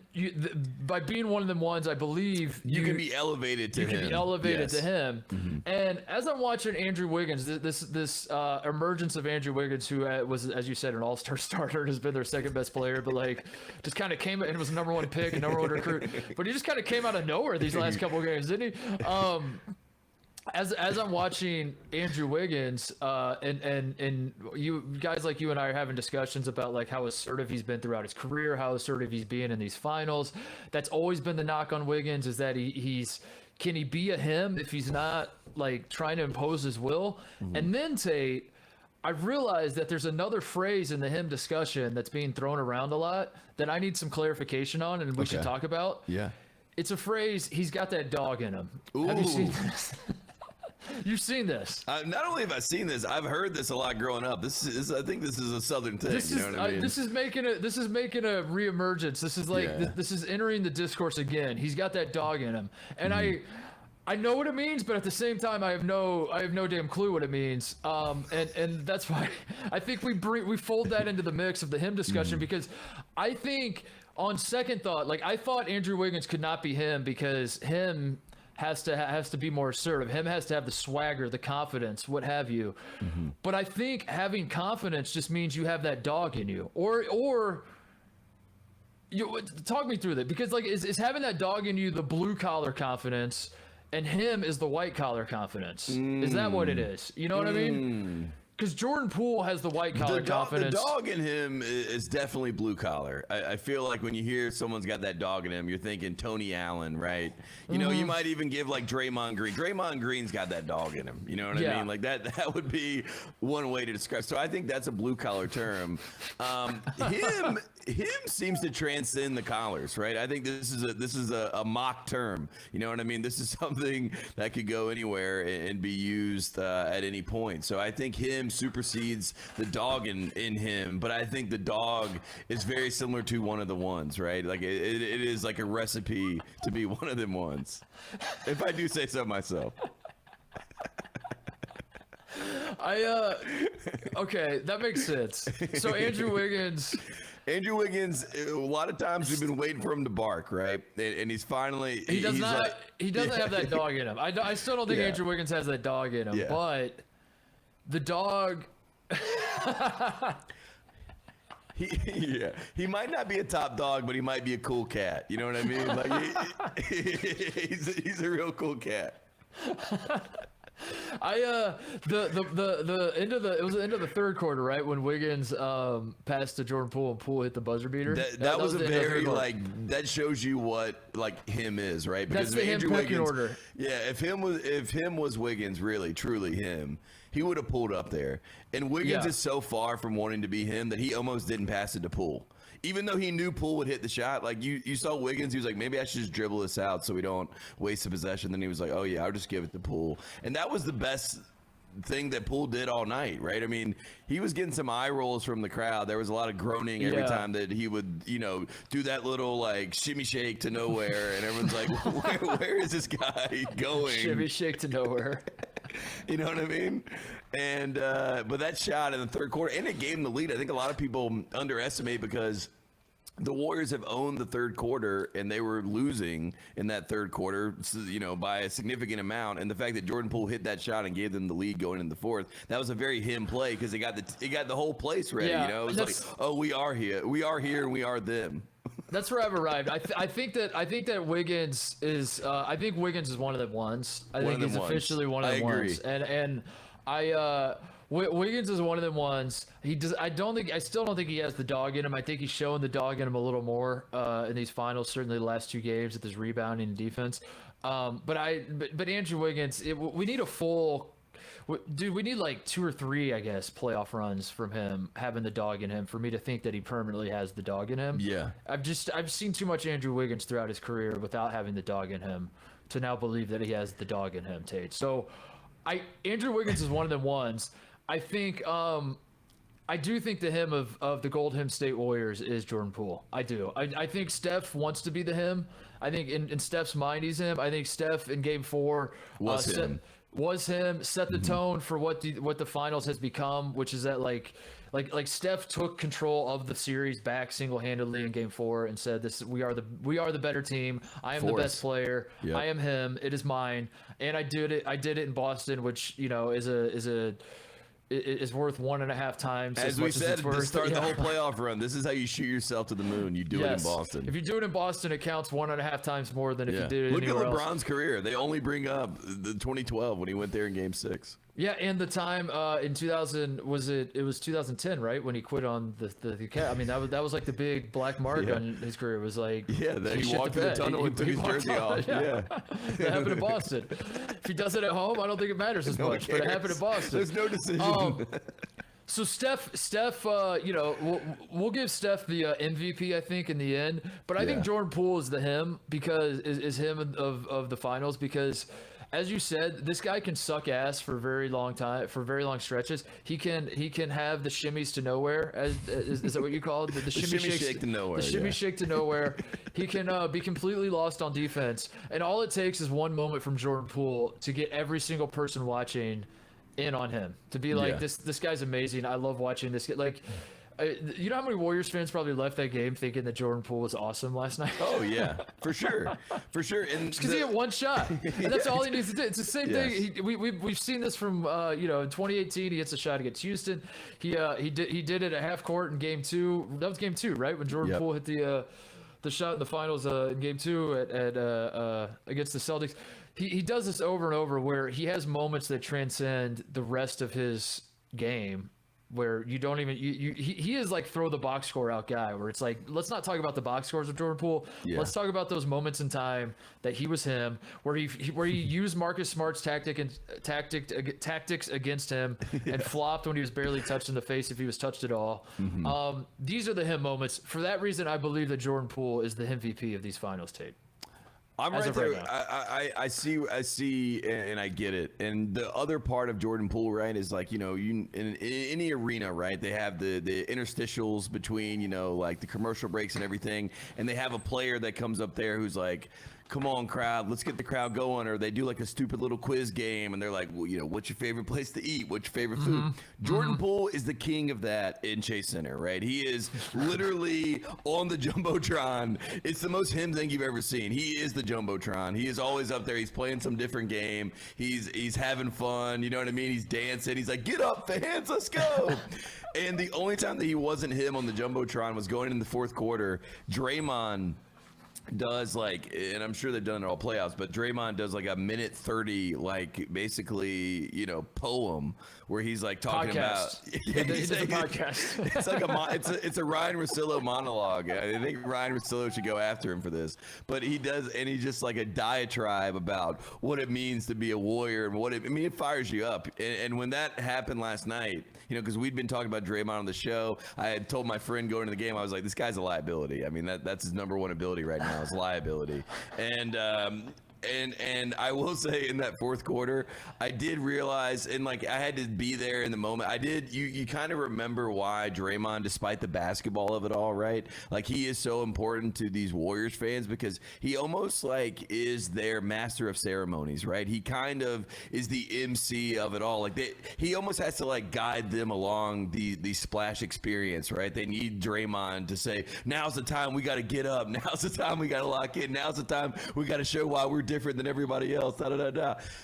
by being one of them ones, I believe you can be elevated to him. You can be elevated to him. Mm-hmm. And as I'm watching Andrew Wiggins, this emergence of Andrew Wiggins, who was, as you said, an all-star starter and has been their second best player, but like just kind of came and was number one pick and number one recruit. But he just kind of came out of nowhere these last couple of games, didn't he? As I'm watching Andrew Wiggins, and you guys like you and I are having discussions about like how assertive he's been throughout his career, how assertive he's being in these finals. That's always been the knock on Wiggins, is that can he be a him if he's not like trying to impose his will? Mm-hmm. And then Tate, I've realized that there's another phrase in the him discussion that's being thrown around a lot that I need some clarification on, and we should talk about. Yeah, it's a phrase. He's got that dog in him. Ooh. Have you seen this? You've seen this. Not only have I seen this, I've heard this a lot growing up. I think this is a Southern thing. You know what I mean? This is making a reemergence. This is like this is entering the discourse again. He's got that dog in him, and I know what it means, but at the same time, I have no damn clue what it means. And that's why I think we fold that into the mix of the him discussion, because I think on second thought, like I thought Andrew Wiggins could not be him because him has to be more assertive. Him has to have the swagger, the confidence, what have you. Mm-hmm. But I think having confidence just means you have that dog in you, or you talk me through that, because like is having that dog in you the blue collar confidence, and him is the white collar confidence. Is that what it is? You know what I mean? Because Jordan Poole has the white collar confidence. The dog in him is definitely blue collar. I feel like when you hear someone's got that dog in him, you're thinking Tony Allen, right? You know, you might even give like Draymond Green. Draymond Green's got that dog in him. You know what I mean? Like that would be one way to describe. So I think that's a blue collar term. Him seems to transcend the collars, right? I think this is a mock term. You know what I mean? This is something that could go anywhere and be used at any point. So I think him supersedes the dog in him, but I think the dog is very similar to one of the ones, right? Like it is like a recipe to be one of them ones, if I do say so myself. Okay, that makes sense. So Andrew Wiggins, a lot of times we've been waiting for him to bark, right? And he's finally he doesn't have that dog in him. I still don't think Andrew Wiggins has that dog in him, but the dog he might not be a top dog, but he might be a cool cat. You know what I mean? Like he's a real cool cat. It was the end of the third quarter, right, when Wiggins passed to Jordan Poole and Poole hit the buzzer beater. That was a very like that shows you what like him is, right? Because that's the Andrew him Wiggins, order. Yeah, if him was Wiggins, really truly him, he would have pulled up there. And Wiggins is so far from wanting to be him that he almost didn't pass it to Poole. Even though he knew Poole would hit the shot, like you saw Wiggins, he was like, maybe I should just dribble this out so we don't waste the possession. Then he was like, oh yeah, I'll just give it to Poole. And that was the best thing that Poole did all night, right? I mean, he was getting some eye rolls from the crowd. There was a lot of groaning every time that he would, do that little like shimmy shake to nowhere, and everyone's like, where is this guy going? Shimmy shake to nowhere. You know what I mean? And but that shot in the third quarter, and it gave him the lead. I think a lot of people underestimate because the Warriors have owned the third quarter, and they were losing in that third quarter, by a significant amount. And the fact that Jordan Poole hit that shot and gave them the lead going into the fourth, that was a very him play because it got the whole place ready. It was like, oh, we are here, and we are them. That's where I've arrived. I think that Wiggins is. I think Wiggins is one of them ones. I think he's officially one of them ones. And Wiggins is one of them ones. He does. I still don't think he has the dog in him. I think he's showing the dog in him a little more in these finals. Certainly the last two games with his rebounding and defense. But Andrew Wiggins, we need a full. Dude, we need like 2 or 3, I guess, playoff runs from him having the dog in him for me to think that he permanently has the dog in him. Yeah. I've seen too much Andrew Wiggins throughout his career without having the dog in him to now believe that he has the dog in him, Tate. So Andrew Wiggins is one of them ones. I think I do think the him of the Golden State Warriors is Jordan Poole. I do. I think Steph wants to be the him. I think in Steph's mind he's him. I think Steph in Game 4 was him. Set the tone for what the finals has become, which is that like Steph took control of the series back single-handedly in Game 4 and said, we are the better team. I am the best player. Yep. I am him. It is mine. And I did it in Boston, which is worth 1.5 times as we said to start the whole playoff run. This is how you shoot yourself to the moon. You do it in Boston. If you do it in Boston, it counts 1.5 times more than if you did it Look anywhere at LeBron's else. career. They only bring up the 2012 when he went there in Game 6. Yeah, and the time in 2000 it was 2010, right, when he quit on the cat. I mean, that was like the big black mark on his career. It was like that he walked through the tunnel and took his jersey off. Yeah. That happened in Boston. If he does it at home, I don't think it matters as much. But it happened in Boston. There's no decision. So Steph, we'll give Steph the MVP, I think, in the end. But I think Jordan Poole is the him because is him of the finals because, as you said, this guy can suck ass for very long stretches. He can have the shimmies to nowhere. Is that what you call it? The shimmy shake to nowhere. The shimmy shake to nowhere. He can be completely lost on defense, and all it takes is one moment from Jordan Poole to get every single person watching in on him, to be like, this guy's amazing. I love watching this guy. Like, you know how many Warriors fans probably left that game thinking that Jordan Poole was awesome last night? Oh yeah, for sure. And because he had one shot, and that's all he needs to do. It's the same thing. We've seen this from in 2018. He hits a shot against Houston. He did it at half court in Game 2. That was Game 2, right, when Jordan Poole hit the shot in the finals in Game 2 at against the Celtics. He does this over and over where he has moments that transcend the rest of his game where you don't even he is like throw the box score out guy where it's like, let's not talk about the box scores of Jordan Poole. Let's talk about those moments in time that he was him, where he used Marcus Smart's tactics against him and flopped when he was barely touched in the face if he was touched at all. These are the him moments. For that reason, I believe that Jordan Poole is the MVP of these finals, Tate. I'm right there. I see, and I get it. And the other part of Jordan Poole, right, is like, in any arena, right, they have the interstitials between, like the commercial breaks and everything, and they have a player that comes up there who's like, come on, crowd, let's get the crowd going. Or they do like a stupid little quiz game, and they're like, well, what's your favorite place to eat? What's your favorite food? Jordan Poole is the king of that in Chase Center, right? He is literally on the Jumbotron. It's the most him thing you've ever seen. He is the Jumbotron. He is always up there. He's playing some different game. He's having fun. You know what I mean? He's dancing. He's like, get up, fans, let's go. And the only time that he wasn't him on the Jumbotron was going in the fourth quarter. Draymond does like, and I'm sure they've done it all playoffs, but Draymond does like a minute 30, like basically, poem where he's like talking about. He's a podcast. It's like it's a Ryan Russillo monologue. I think Ryan Russillo should go after him for this, but he does, and he's just like a diatribe about what it means to be a Warrior and it fires you up. And when that happened last night, because we'd been talking about Draymond on the show, I had told my friend going into the game, I was like, this guy's a liability. I mean, that's his number one ability right now is liability. And I will say in that fourth quarter, I did realize, and like I had to be there in the moment. I did. You kind of remember why Draymond, despite the basketball of it all, right? Like he is so important to these Warriors fans because he almost like is their master of ceremonies, right? He kind of is the MC of it all. Like he almost has to like guide them along the splash experience, right? They need Draymond to say, now's the time we got to get up. Now's the time we got to lock in. Now's the time we got to show why we're different than everybody else.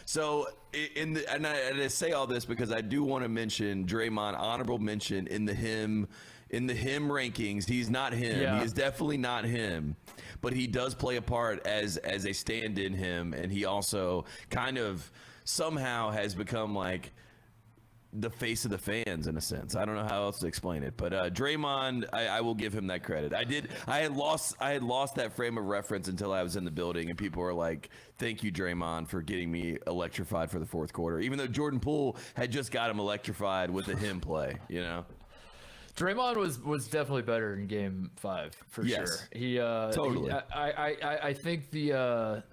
So and I say all this because I do want to mention Draymond, honorable mention in the him rankings. He's not him. He is definitely not him, but he does play a part as a stand-in him, and he also kind of somehow has become like the face of the fans in a sense. I don't know how else to explain it, but Draymond, I will give him that credit. I had lost that frame of reference until I was in the building, and people were like, "Thank you, Draymond, for getting me electrified for the fourth quarter." Even though Jordan Poole had just got him electrified with a him play, you know. Draymond was definitely better in Game 5 for sure. He totally. I think the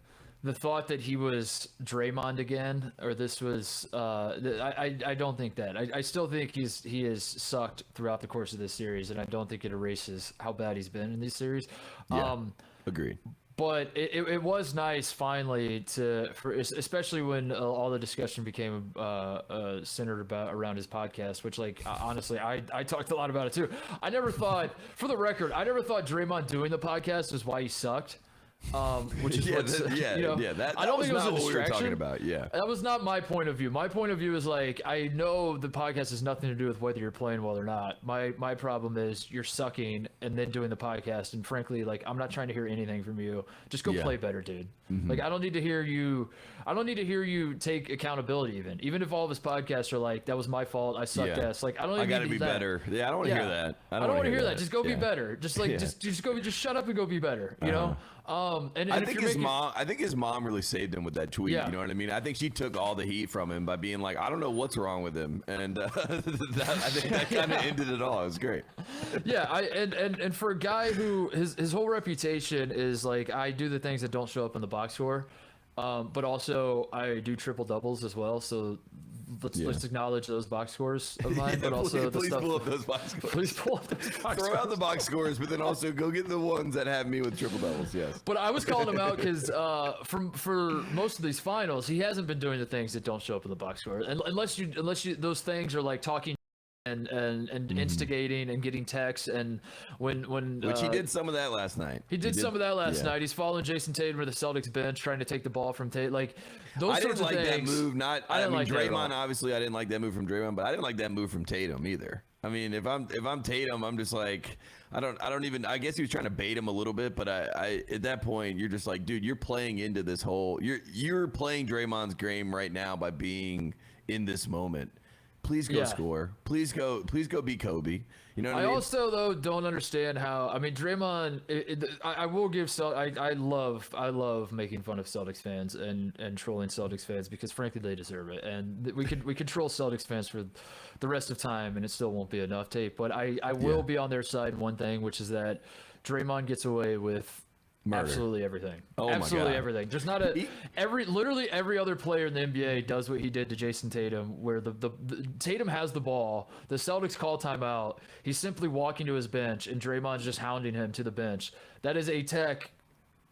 thought that he was Draymond again, or this was, I don't think that. I still think he has sucked throughout the course of this series, and I don't think it erases how bad he's been in these series. Yeah, agreed. But it was nice finally especially when all the discussion became centered around his podcast, which honestly I talked a lot about it too. I never thought, for the record, Draymond doing the podcast was why he sucked. Which is I don't think it was a distraction. What we were talking about. Yeah, that was not my point of view. My point of view is I know the podcast has nothing to do with whether you're playing well or not. My problem is you're sucking and then doing the podcast. And frankly, I'm not trying to hear anything from you. Just go play better, dude. Mm-hmm. I don't need to hear you. I don't need to hear you take accountability. Even if all of his podcasts are that was my fault. I sucked ass. I don't. I gotta be better. Yeah, I don't want to hear that. I don't want to hear that. Just go be better. Just just shut up and go be better. You know. And I think his mom really saved him with that tweet. Yeah. You know what I mean? I think she took all the heat from him by being like, I don't know what's wrong with him, and I think that kind of ended it all. It was great. Yeah, and for a guy who his whole reputation is I do the things that don't show up in the box score, but also I do triple doubles as well. So let's acknowledge those box scores of mine, but also please pull up those box scores. Please pull up those box Throw out the box scores, but then also go get the ones that have me with triple doubles. Yes. But I was calling him out because for most of these finals, he hasn't been doing the things that don't show up in the box score, and unless you those things are talking and instigating and getting texts, and which he did some of that last night. He did some of that last night. He's following Jason Tatum with the Celtics bench, trying to take the ball from Tate. Those sorts of things. I didn't like that move. I mean, like Draymond. Obviously, I didn't like that move from Draymond, but I didn't like that move from Tatum either. I mean, if I'm Tatum, I'm just I don't even. I guess he was trying to bait him a little bit, but I at that point, you're just dude, you're playing into this whole. You're playing Draymond's game right now by being in this moment. Please go score. Please go be Kobe. You know what I mean? Also, though, don't understand how. I mean, Draymond. I will give. I love making fun of Celtics fans and trolling Celtics fans because frankly they deserve it. And we could troll Celtics fans for the rest of time and it still won't be enough tape. But I will be on their side in one thing, which is that Draymond gets away with murder. Absolutely everything. Absolutely everything. There's not literally every other player in the NBA does what he did to Jason Tatum, where the Tatum has the ball, the Celtics call timeout, he's simply walking to his bench, and Draymond's just hounding him to the bench. That is a tech.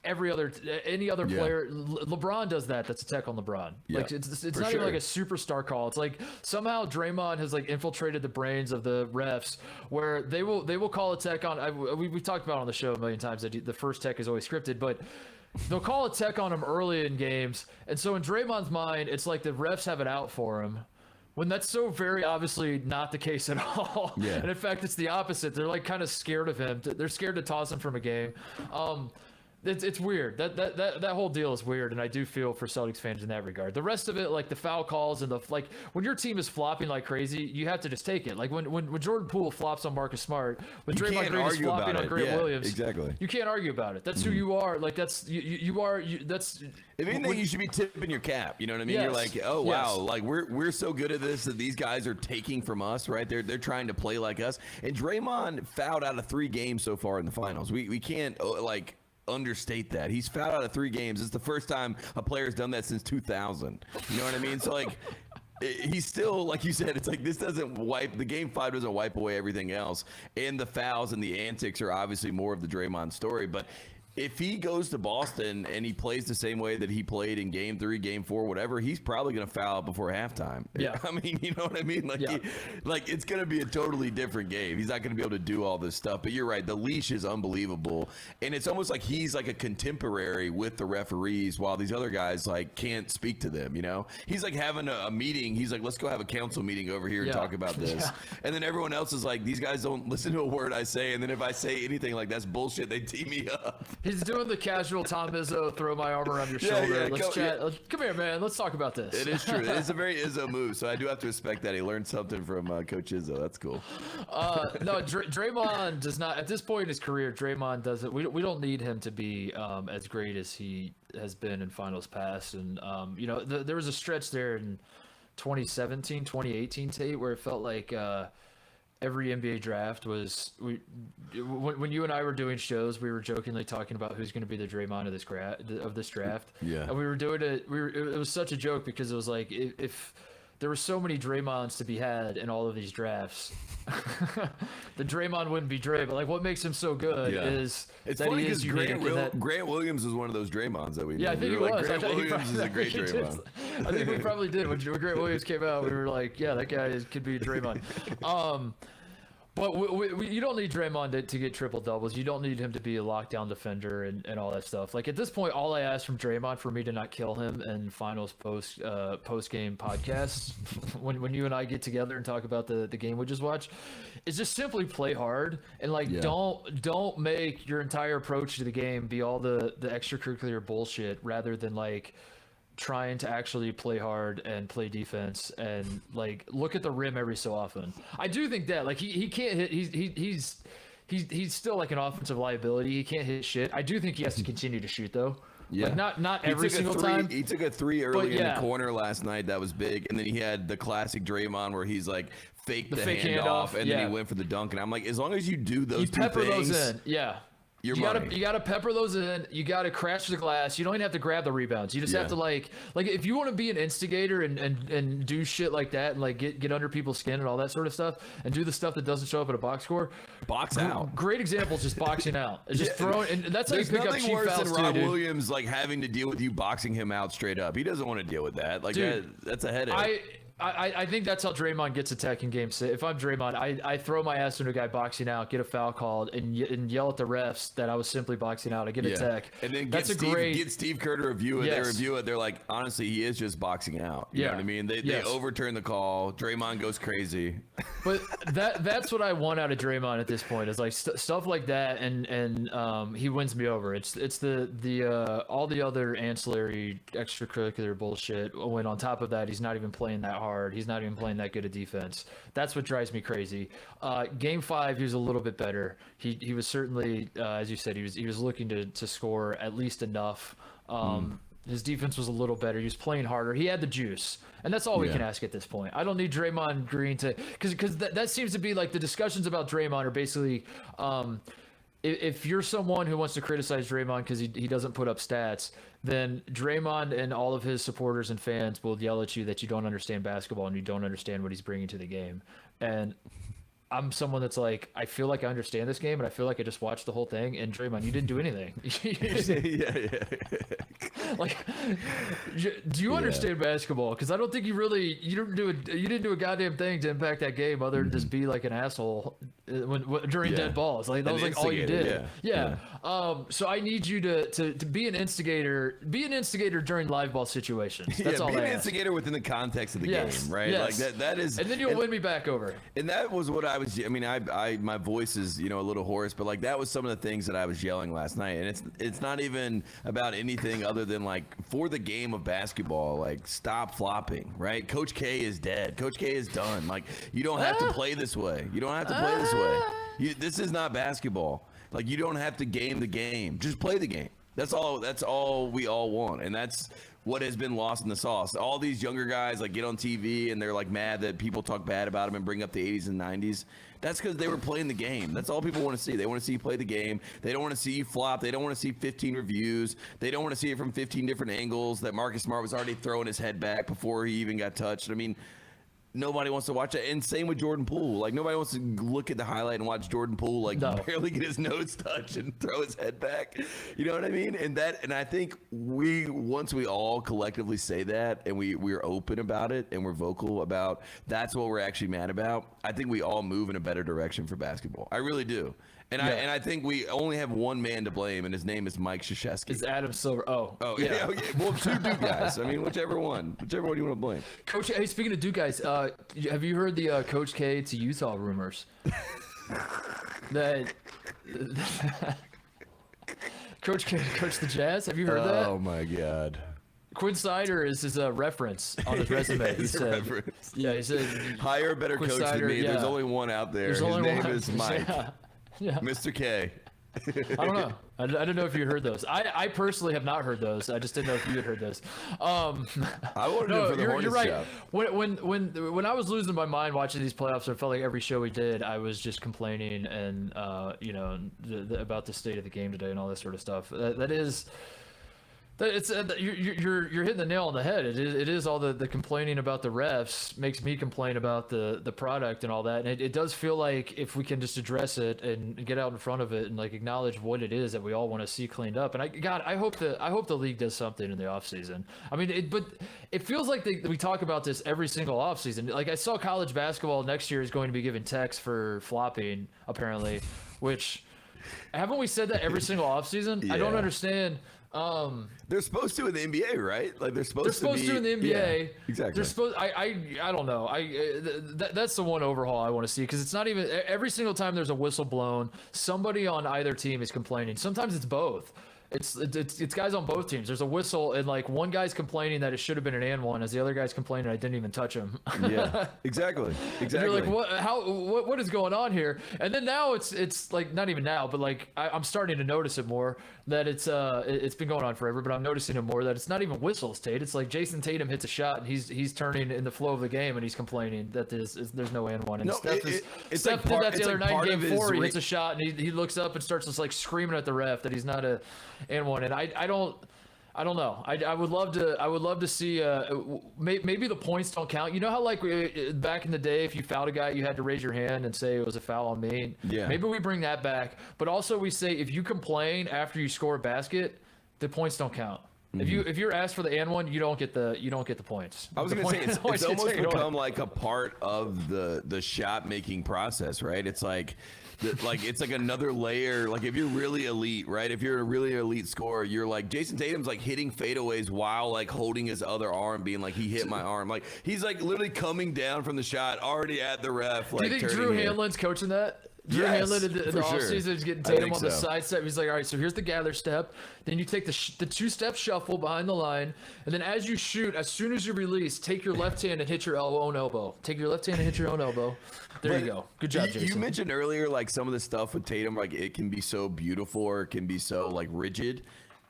Any other player, LeBron does that. That's a tech on LeBron. It's not even a superstar call. It's somehow Draymond has infiltrated the brains of the refs, where they will call a tech on. We've talked about it on the show a million times that the first tech is always scripted, but they'll call a tech on him early in games, and so in Draymond's mind, it's like the refs have it out for him. When that's so very obviously not the case at all. Yeah. And in fact, it's the opposite. They're kind of scared of him. They're scared to toss him from a game. It's weird. That whole deal is weird, and I do feel for Celtics fans in that regard. The rest of it, the foul calls and when your team is flopping like crazy, you have to just take it. When Jordan Poole flops on Marcus Smart, when Draymond Green is flopping on Grant Williams, exactly. You can't argue about it. That's who you are. That's you are. That's if anything, you should be tipping your cap. You know what I mean? Yes. You're oh wow, we're so good at this that these guys are taking from us, right? They're trying to play like us. And Draymond fouled out of 3 games so far in the finals. We can't understate that. He's fouled out of 3 games. It's the first time a player's done that since 2000. You know what I mean? So he's still, like you said, it's this doesn't wipe, the game 5 doesn't wipe away everything else. And the fouls and the antics are obviously more of the Draymond story. But if he goes to Boston and he plays the same way that he played in game 3, game 4, whatever, he's probably going to foul out before halftime. Yeah. I mean, you know what I mean? It's going to be a totally different game. He's not going to be able to do all this stuff. But you're right. The leash is unbelievable. And it's almost like he's a contemporary with the referees while these other guys can't speak to them, you know? He's having a meeting. He's let's go have a council meeting over here and talk about this. Yeah. And then everyone else is these guys don't listen to a word I say. And then if I say anything that's bullshit, they tee me up. He's doing the casual Tom Izzo, throw my arm around your shoulder. Let's chat. Come here, man. Let's talk about this. It is true. It is a very Izzo move, so I do have to respect that. He learned something from Coach Izzo. That's cool. No, Draymond does not. At this point in his career, Draymond doesn't. We don't need him to be as great as he has been in finals past. And there was a stretch there in 2017, 2018, Tate, where it felt like every NBA draft was when you and I were doing shows, we were jokingly talking about who's going to be the Draymond of this draft. Yeah. And we were doing it. It was such a joke because it was like if there were so many Draymonds to be had in all of these drafts, the Draymond wouldn't be Dray. But like, what makes him so good is it's that funny he is unique. Grant Williams was one of those Draymonds that we knew. Yeah, I think he were was. Like, Grant Williams is a great Draymond. I think we probably did when Grant Williams came out. We were like, yeah, that guy could be Draymond. But you don't need Draymond to get triple doubles. You don't need him to be a lockdown defender and all that stuff. Like at this point, all I ask from Draymond for me to not kill him in finals post game podcasts when you and I get together and talk about the game we just watched is just simply play hard and don't make your entire approach to the game be all the extracurricular bullshit rather than like trying to actually play hard and play defense and like look at the rim every so often. I do think that like he can't hit. He's still like an offensive liability. He can't hit shit. I do think he has to continue to shoot though. Yeah, like not every single time. He took a three early in the corner last night. That was big, and then he had the classic Draymond where he's like faked the handoff and then he went for the dunk. And I'm like, as long as you do those two pepper things, those in. Yeah. You gotta pepper those in. You gotta crash the glass. You don't even have to grab the rebounds. You just have to like if you want to be an instigator and do shit like that and like get under people's skin and all that sort of stuff and do the stuff that doesn't show up in a box score. Box out. Great example is just boxing out. It's just throwing, and that's how you pick up cheap fouls. There's nothing worse than Rob Williams like having to deal with you boxing him out straight up. He doesn't want to deal with that. Like that's a headache. I think that's how Draymond gets attacked in Game 6. If I'm Draymond, I throw my ass into a guy boxing out, get a foul called, and yell at the refs that I was simply boxing out. I get a tech. And then get Steve Kerr to review it. They review it. They're like, honestly, he is just boxing out. You know what I mean? They overturn the call. Draymond goes crazy. But that's what I want out of Draymond at this point is like stuff like that, and he wins me over. It's the all the other ancillary extracurricular bullshit. When on top of that, he's not even playing that hard. He's not even playing that good a defense. That's what drives me crazy. Game 5, he was a little bit better. He was certainly, as you said, he was looking to score at least enough. His defense was a little better. He was playing harder. He had the juice, and that's all we can ask at this point. I don't need Draymond Green to because that seems to be like the discussions about Draymond are basically. If you're someone who wants to criticize Draymond because he doesn't put up stats, then Draymond and all of his supporters and fans will yell at you that you don't understand basketball and you don't understand what he's bringing to the game. And I'm someone that's like, I feel like I understand this game, and I feel like I just watched the whole thing. And Draymond, you didn't do anything. Like, do you understand basketball? Because I don't think you didn't do a goddamn thing to impact that game other than just be like an asshole during dead balls. Like that was like all you did. So I need you to be an instigator. Be an instigator during live ball situations. That's all. Be an instigator within the context of the game, right? Yes. Like that is. And then you'll win me back over. And that was what I was. I mean, my voice is a little hoarse, but like that was some of the things that I was yelling last night. And it's not even about anything other than like for the game of basketball, like stop flopping, right? Coach K is dead. Coach K is done. Like you don't have to play this way. You don't have to play this way. This is not basketball. Like you don't have to game the game. Just play the game. That's all we all want. And that's what has been lost in the sauce. All these younger guys like get on TV and they're like mad that people talk bad about them and bring up the 80s and 90s. That's because they were playing the game. That's all people want to see. They want to see you play the game. They don't want to see you flop. They don't want to see 15 reviews. They don't want to see it from 15 different angles that Marcus Smart was already throwing his head back before he even got touched. I mean, nobody wants to watch it. And same with Jordan Poole. Like nobody wants to look at the highlight and watch Jordan Poole like barely get his nose touched and throw his head back. You know what I mean? And I think once we all collectively say that and we're open about it and we're vocal about that's what we're actually mad about, I think we all move in a better direction for basketball. I really do. And I think we only have one man to blame, and his name is Mike Krzyzewski. It's Adam Silver. Oh, yeah. Well, two Duke guys. I mean, whichever one you want to blame. Coach, hey, speaking of Duke guys, have you heard the Coach K to Utah rumors? that Coach the Jazz. Have you heard that? Oh my God. Quinn Snyder is his reference on his resume. He said, "Yeah, he said hire a better Quinn coach Snyder, than me. yeah. There's only one out there. There's His only name one. is Mike, Yeah. Mr. K." I don't know. I don't know if you heard those. I personally have not heard those. I just didn't know if you had heard those. I wanted him for the Hornets you're right. job. When I was losing my mind watching these playoffs, I felt like every show we did, I was just complaining and about the state of the game today and all this sort of stuff. You're hitting the nail on the head. It is all the complaining about the refs makes me complain about the product and all that. And it does feel like if we can just address it and get out in front of it and like acknowledge what it is that we all want to see cleaned up. And I hope the league does something in the offseason. I mean, but it feels like we talk about this every single offseason. Like I saw college basketball next year is going to be given techs for flopping apparently, which haven't we said that every single offseason? Yeah. I don't understand. They're supposed to in the NBA, right? Like they're supposed to in the NBA. Yeah, exactly. They're supposed. I don't know. That's the one overhaul I want to see because it's not even every single time there's a whistle blown, somebody on either team is complaining. Sometimes it's both. It's guys on both teams. There's a whistle and like one guy's complaining that it should have been an and one, as the other guy's complaining I didn't even touch him. Yeah, exactly. And you're like, what is going on here? And then now it's like not even now, but like I'm starting to notice it more that it's been going on forever, but I'm noticing it more that it's not even whistles, Tate. It's like Jason Tatum hits a shot and he's turning in the flow of the game and he's complaining that there's no and one. And No, Steph Steph did that the other night in Game 4. He his hits a shot and he looks up and starts just like screaming at the ref that he's not a and one. And I don't know. I would love to see maybe the points don't count. You know how like back in the day, if you fouled a guy, you had to raise your hand and say it was a foul on me. Yeah. Maybe we bring that back. But also we say if you complain after you score a basket, the points don't count. Mm-hmm. If you're asked for the and one, you don't get the points. I was The going to say point- it's almost become like a part of the shot making process, right? It's like it's like another layer. Like if you're really elite, right? If you're a really elite scorer, you're like Jason Tatum's like hitting fadeaways while like holding his other arm, being like he hit my arm. Like he's like literally coming down from the shot, already at the ref. Like, do you think Drew Hanlon's coaching that? Drew Yes, Hanlon in the for sure. offseason is getting Tatum on the side step. He's like, all right, so here's the gather step. Then you take the two-step shuffle behind the line. And then as you shoot, as soon as you release, take your left hand and hit your own elbow. Take your left hand and hit your own elbow. There you go. Good job, Jason. You mentioned earlier like some of the stuff with Tatum, like it can be so beautiful or it can be so like rigid.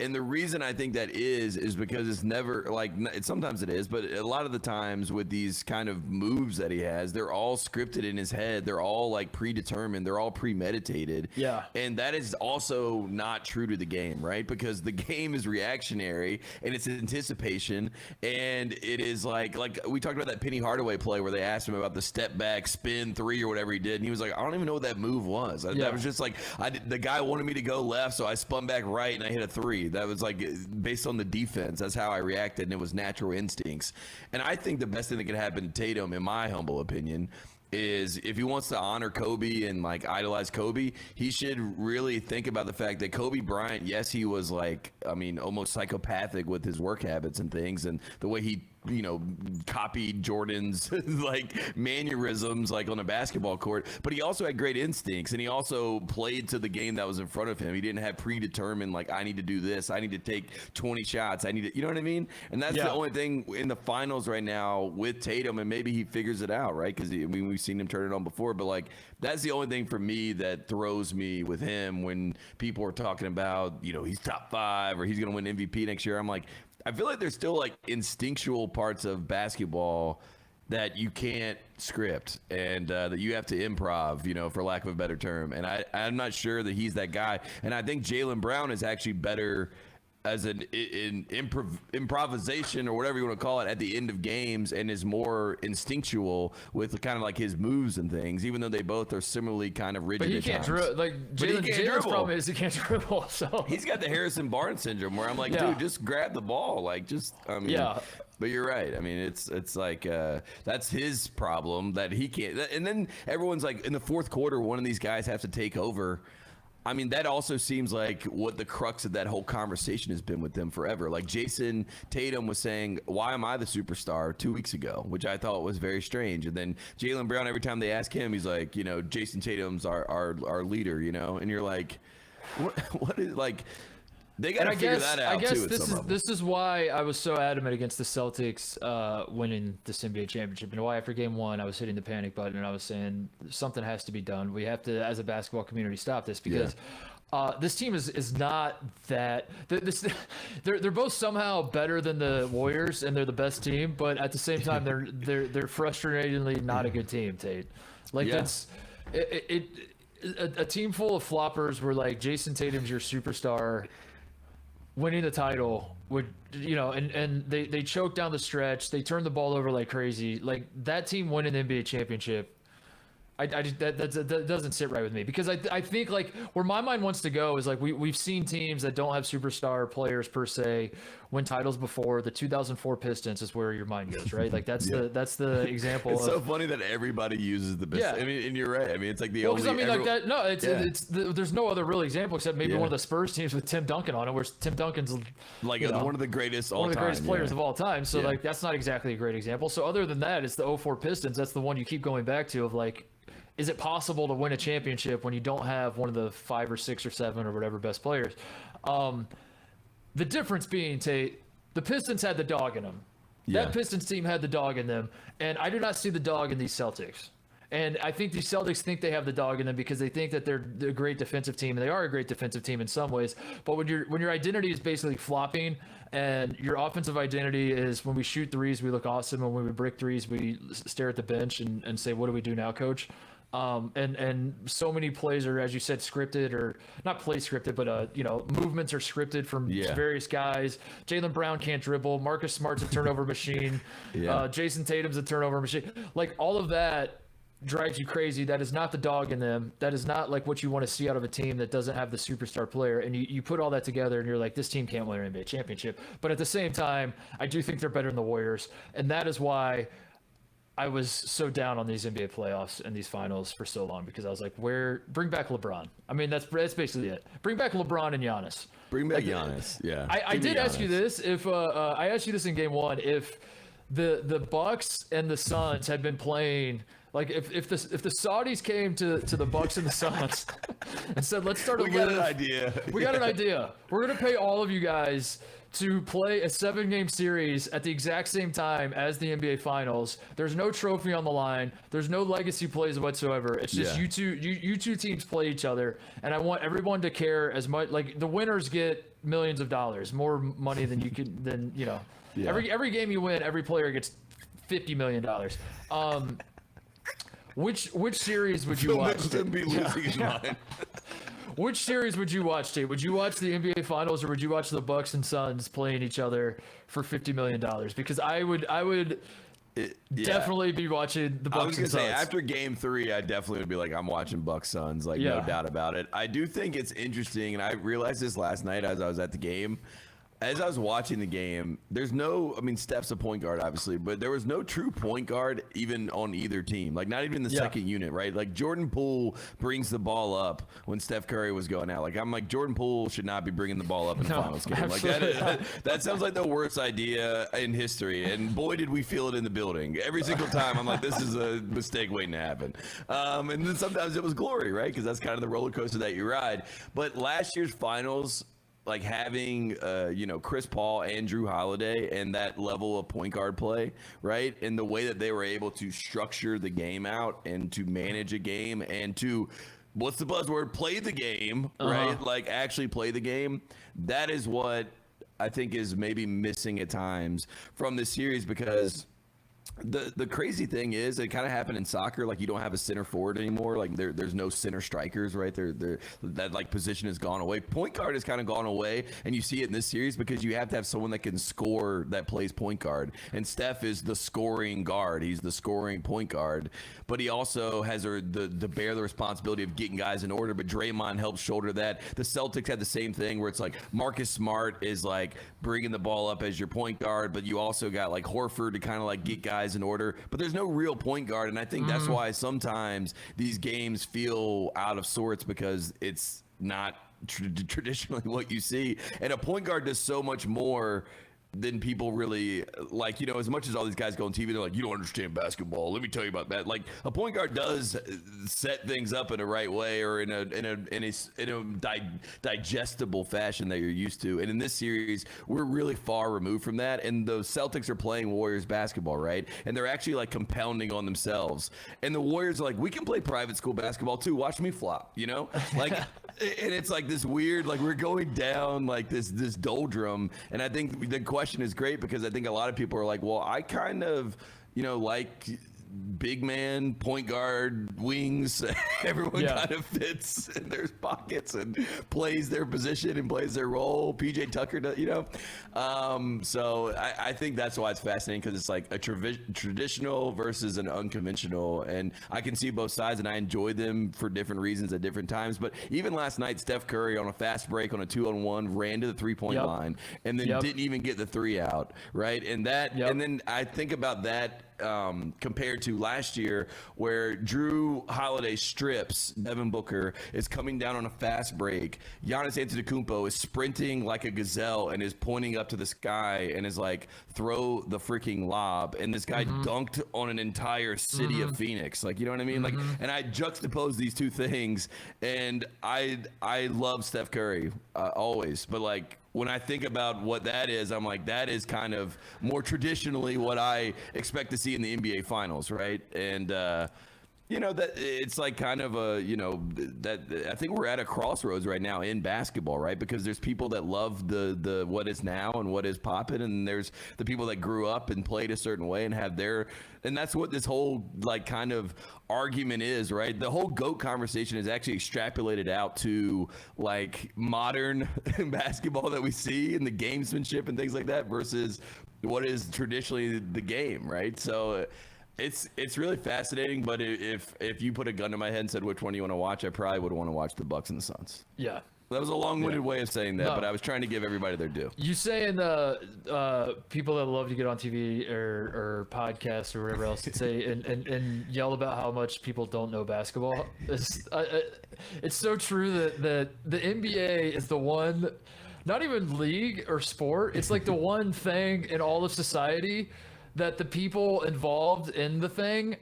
And the reason I think that is because it's never like sometimes it is, but a lot of the times with these kind of moves that he has, they're all scripted in his head. They're all like predetermined. They're all premeditated. Yeah. And that is also not true to the game, right? Because the game is reactionary and it's anticipation. And it is like we talked about that Penny Hardaway play where they asked him about the step back spin 3 or whatever he did. And he was like, I don't even know what that move was. That was just like, the guy wanted me to go left. So I spun back right and I hit a 3. That was like based on the defense. That's how I reacted, and it was natural instincts. And I think the best thing that could happen to Tatum, in my humble opinion, is if he wants to honor Kobe and like idolize Kobe, he should really think about the fact that Kobe Bryant, yes, he was like, I mean, almost psychopathic with his work habits and things, and the way he copied Jordan's like mannerisms like on a basketball court, but he also had great instincts and he also played to the game that was in front of him. He didn't have predetermined like I need to do this, I need to take 20 shots, I need to, you know what I mean? And that's the only thing in the finals right now with Tatum, and maybe he figures it out, right? Because I mean we've seen him turn it on before, but like that's the only thing for me that throws me with him when people are talking about he's top 5 or he's gonna win MVP next year. I'm like, I feel like there's still like instinctual parts of basketball that you can't script and that you have to improv, for lack of a better term. And I'm not sure that he's that guy. And I think Jaylen Brown is actually better as an improvisation or whatever you want to call it at the end of games, and is more instinctual with kind of like his moves and things, even though they both are similarly kind of rigid. But he can't dribble. Like Jalen's problem is he can't dribble. So he's got the Harrison Barnes syndrome where I'm like, dude, just grab the ball. Like, But you're right. I mean, it's like that's his problem that he can't. And then everyone's like, in the fourth quarter, one of these guys has to take over. I mean, that also seems like what the crux of that whole conversation has been with them forever. Like Jason Tatum was saying, why am I the superstar 2 weeks ago, which I thought was very strange. And then Jaylen Brown, every time they ask him, he's like, Jason Tatum's our leader, and you're like, what is like, They got to figure that out, I guess too, at some level. this is why I was so adamant against the Celtics winning this NBA championship, and why after Game 1 I was hitting the panic button and I was saying something has to be done. We have to, as a basketball community, stop this because this team is not that. They're both somehow better than the Warriors, and they're the best team, but at the same time they're frustratingly not a good team, Tate. Like that's a team full of floppers where like Jason Tatum's your superstar. Winning the title would, and they choke down the stretch. They turn the ball over like crazy. Like that team winning the NBA championship. That doesn't sit right with me because I think like where my mind wants to go is like we've seen teams that don't have superstar players per se win titles before. The 2004 Pistons is where your mind goes, right? Like that's the example. It's so funny that everybody uses the Pistons. I mean, and you're right. I mean, it's like the only. Like that. No, there's no other real example except maybe one of the Spurs teams with Tim Duncan on it, where Tim Duncan's like one of the greatest players of all time. So like that's not exactly a great example. So other than that, it's the 04 Pistons. That's the one you keep going back to of like. Is it possible to win a championship when you don't have one of the 5 or 6 or 7 or whatever best players? The difference being, Tate, the Pistons had the dog in them. That Pistons team had the dog in them, and I do not see the dog in these Celtics. And I think these Celtics think they have the dog in them because they think that they're a great defensive team, and they are a great defensive team in some ways. But when your identity is basically flopping, and your offensive identity is when we shoot threes, we look awesome, and when we break threes, we stare at the bench and say, "What do we do now, coach?" And so many plays are, as you said, scripted or not play scripted, but movements are scripted from various guys. Jaylen Brown can't dribble. Marcus Smart's a turnover machine. Jason Tatum's a turnover machine. Like all of that drives you crazy. That is not the dog in them. That is not like what you want to see out of a team that doesn't have the superstar player. And you put all that together and you're like, this team can't win an NBA championship. But at the same time, I do think they're better than the Warriors. And that is why I was so down on these NBA playoffs and these finals for so long because I was like, bring back LeBron. I mean, that's basically it. Bring back LeBron and Giannis. Bring back Giannis. Yeah. I did ask you this. If I asked you this in Game 1, if the Bucks and the Suns had been playing, like if the Saudis came to the Bucks and the Suns and said, let's start a We got an idea. We got an idea. We're gonna pay all of you guys to play a 7-game series at the exact same time as the NBA Finals. There's no trophy on the line. There's no legacy plays whatsoever. It's just you two teams play each other, and I want everyone to care as much. Like the winners get millions of dollars, more money than you can. Every game you win, every player gets $50 million. Which series would you watch? Be losing his mind. Which series would you watch, Tate? Would you watch the NBA Finals or would you watch the Bucks and Suns playing each other for $50 million? Because I would definitely be watching the Bucks and Suns. I was gonna say after Game 3, I definitely would be like, I'm watching Bucks Suns, like no doubt about it. I do think it's interesting, and I realized this last night as I was at the game. As I was watching the game, Steph's a point guard, obviously, but there was no true point guard even on either team. Like, not even the second unit, right? Like, Jordan Poole brings the ball up when Steph Curry was going out. Like, I'm like, Jordan Poole should not be bringing the ball up in the finals game. Like, that sounds like the worst idea in history. And boy, did we feel it in the building. Every single time, I'm like, this is a mistake waiting to happen. And then sometimes it was glory, right? Because that's kind of the roller coaster that you ride. But last year's finals, like having, Chris Paul and Drew Holiday and that level of point guard play, right? And the way that they were able to structure the game out and to manage a game and to, what's the buzzword? Play the game, right? Like actually play the game. That is what I think is maybe missing at times from this series because the crazy thing is it kind of happened in soccer. Like you don't have a center forward anymore. Like there's no center strikers, right? That like position has gone away. Point guard has kind of gone away, and you see it in this series because you have to have someone that can score that plays point guard. And Steph is the scoring guard. He's the scoring point guard, but he also has the bear the responsibility of getting guys in order. But Draymond helps shoulder that. The Celtics had the same thing where it's like Marcus Smart is like bringing the ball up as your point guard, but you also got like Horford to kind of like get guys in order, but there's no real point guard, and I think that's why sometimes these games feel out of sorts because it's not traditionally what you see, and a point guard does so much more than people really like. As much as all these guys go on TV, they're like, you don't understand basketball. Let me tell you about that. Like, a point guard does set things up in a right way, or in a digestible fashion that you're used to. And in this series, we're really far removed from that. And the Celtics are playing Warriors basketball, right? And they're actually like compounding on themselves. And the Warriors are like, we can play private school basketball too. Watch me flop, like, and it's like this weird, like, we're going down like this doldrum. And I think the question is great, because I think a lot of people are like, well, I kind of, like big man, point guard, wings. Everyone kind of fits in their pockets and plays their position and plays their role. PJ Tucker does, so I think that's why it's fascinating, because it's like a traditional versus an unconventional, and I can see both sides, and I enjoy them for different reasons at different times. But even last night, Steph Curry on a fast break on a 2-on-1 ran to the 3-point line and then didn't even get the 3 out, right? And and then I think about that compared to last year, where Drew Holiday strips, Devin Booker is coming down on a fast break, Giannis Antetokounmpo is sprinting like a gazelle and is pointing up to the sky and is like, throw the freaking lob, and this guy dunked on an entire city of Phoenix, like, you know what I mean? Like, and I juxtapose these two things, and I love Steph Curry always, but like, when I think about what that is, I'm like, that is kind of more traditionally what I expect to see in the NBA Finals, right? And that it's like kind of a, that I think we're at a crossroads right now in basketball, right? Because there's people that love the what is now and what is popping, and there's the people that grew up and played a certain way and have and that's what this whole like kind of argument is, right? The whole GOAT conversation is actually extrapolated out to like modern basketball that we see, and the gamesmanship and things like that, versus what is traditionally the game, right? So it's really fascinating. But if you put a gun to my head and said which one you want to watch, I probably would want to watch the Bucks and the Suns. Yeah. That was a long-winded way of saying that, but I was trying to give everybody their due. You saying people that love to get on TV or podcasts or whatever else and say and yell about how much people don't know basketball. It's so true that the NBA is the one, not even league or sport, it's like the one thing in all of society that the people involved in the thing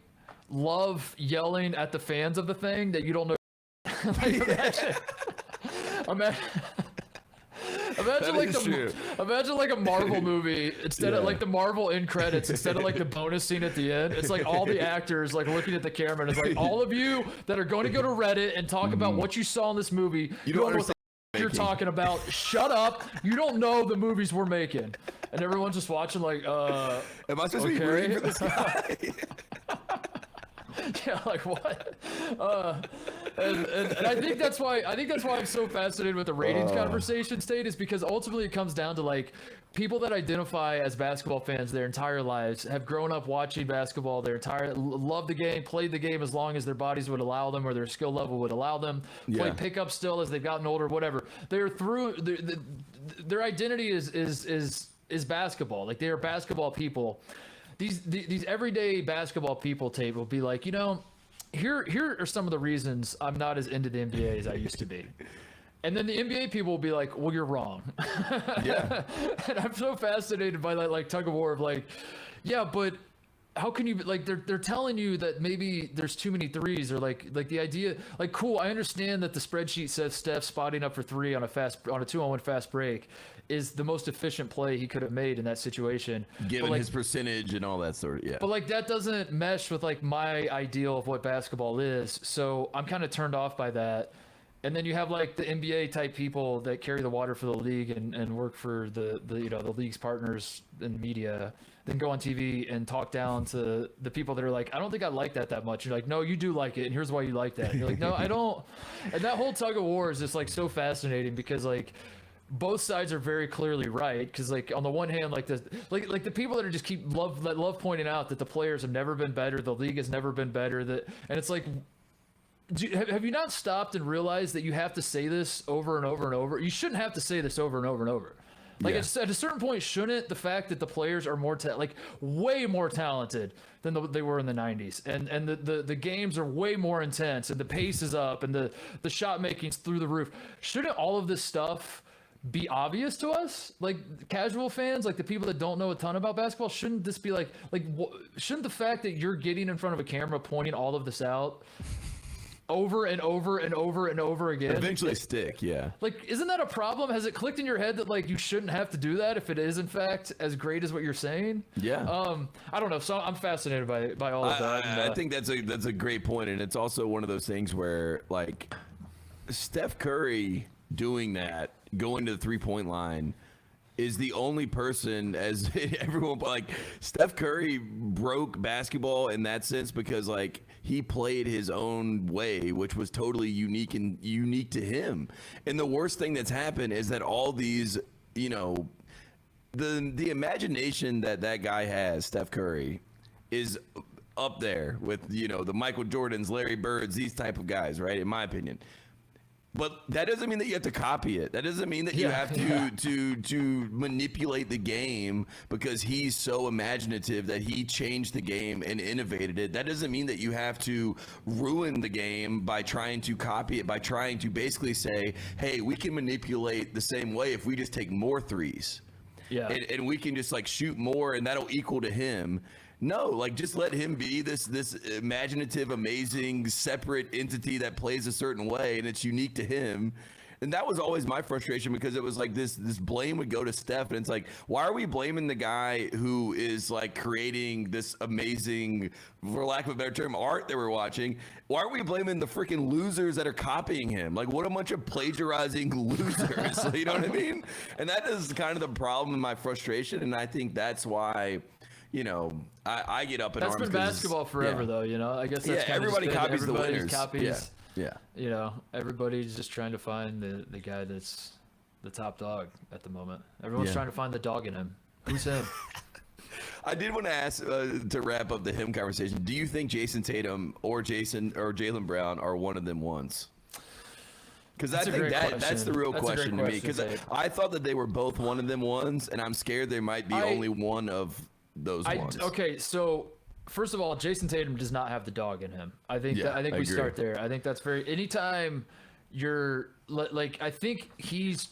love yelling at the fans of the thing that you don't know. Imagine like a Marvel movie, instead of like the Marvel end credits, instead of like the bonus scene at the end, it's like all the actors like looking at the camera, and it's like, all of you that are going to go to Reddit and talk about what you saw in this movie, you don't know what you're talking about. Shut up. You don't know the movies we're making. And everyone's just watching like, am I supposed to be rooting for this guy? Yeah, like what? And I think that's why I'm so fascinated with the ratings conversation, Tate, is because ultimately it comes down to like people that identify as basketball fans their entire lives, have grown up watching basketball love the game, played the game as long as their bodies would allow them or their skill level would allow them, play pickup still as they've gotten older, whatever. They're through their identity is basketball. Like, they are basketball people. These everyday basketball people, Tate, will be like, here are some of the reasons I'm not as into the NBA as I used to be. And then the NBA people will be like, well, you're wrong. Yeah. And I'm so fascinated by that, like, tug of war of like, yeah, but how can you, like, they're telling you that maybe there's too many threes, or like the idea, like, cool, I understand that the spreadsheet says Steph spotting up for three on a 2-on-1 fast break is the most efficient play he could have made in that situation, given like, his percentage and all that sort of, but like, that doesn't mesh with like my ideal of what basketball is. So I'm kind of turned off by that. And then you have like the NBA type people that carry the water for the league and work for the league's partners in media, then go on TV and talk down to the people that are like, I don't think I like that much. You're like, no, you do like it, and here's why you like that. And you're like, no, I don't. And that whole tug of war is just like so fascinating, because like both sides are very clearly right. Because like on the one hand, like the people that are just love pointing out that the players have never been better, the league has never been better, and it's like, have you not stopped and realized that you have to say this over and over and over? You shouldn't have to say this over and over and over. Like, at a certain point, shouldn't the fact that the players are way more talented than they were in the 90s, and the games are way more intense, and the pace is up, and the shot making's through the roof, shouldn't all of this stuff be obvious to us, like casual fans, like the people that don't know a ton about basketball? Shouldn't this be shouldn't the fact that you're getting in front of a camera pointing all of this out over and over and over and over again eventually stick? Yeah. Like, isn't that a problem? Has it clicked in your head that like you shouldn't have to do that if it is in fact as great as what you're saying? Yeah. I don't know. So I'm fascinated by all of that. I think that's a great point, and it's also one of those things where like Steph Curry doing that, going to the 3-point line, is the only person, as everyone, like Steph Curry broke basketball in that sense because like he played his own way, which was totally unique to him. And the worst thing that's happened is that all these, you know, the imagination that guy has, Steph Curry, is up there with, you know, the Michael Jordans, Larry Birds, these type of guys, right? In my opinion. But that doesn't mean that you have to copy it. That doesn't mean that you have to manipulate the game because he's so imaginative that he changed the game and innovated it. That doesn't mean that you have to ruin the game by trying to copy it, by trying to basically say, hey, we can manipulate the same way if we just take more threes. Yeah. And we can just like shoot more and that'll equal to him. No, like just let him be this imaginative, amazing, separate entity that plays a certain way, and it's unique to him. And that was always my frustration because it was like this blame would go to Steph, and it's like, why are we blaming the guy who is like creating this amazing, for lack of a better term, art that we're watching? Why are we blaming the freaking losers that are copying him? Like, what a bunch of plagiarizing losers, you know what I mean? And that is kind of the problem and my frustration, and I think that's why, you know, I get up in arms. That's been basketball forever, though. You know, I guess that's everybody copies the winners. Yeah. You know, everybody's just trying to find the guy that's the top dog at the moment. Everyone's trying to find the dog in him. Who's him? I did want to ask to wrap up the him conversation. Do you think Jason Tatum or Jaylen Brown are one of them ones? Because I think that's the real question to me. Because I thought that they were both one of them ones, and I'm scared there might be only one of those ones. Okay, so first of all, Jason Tatum does not have the dog in him. I think we start there. I think that's very. Anytime you're like, I think his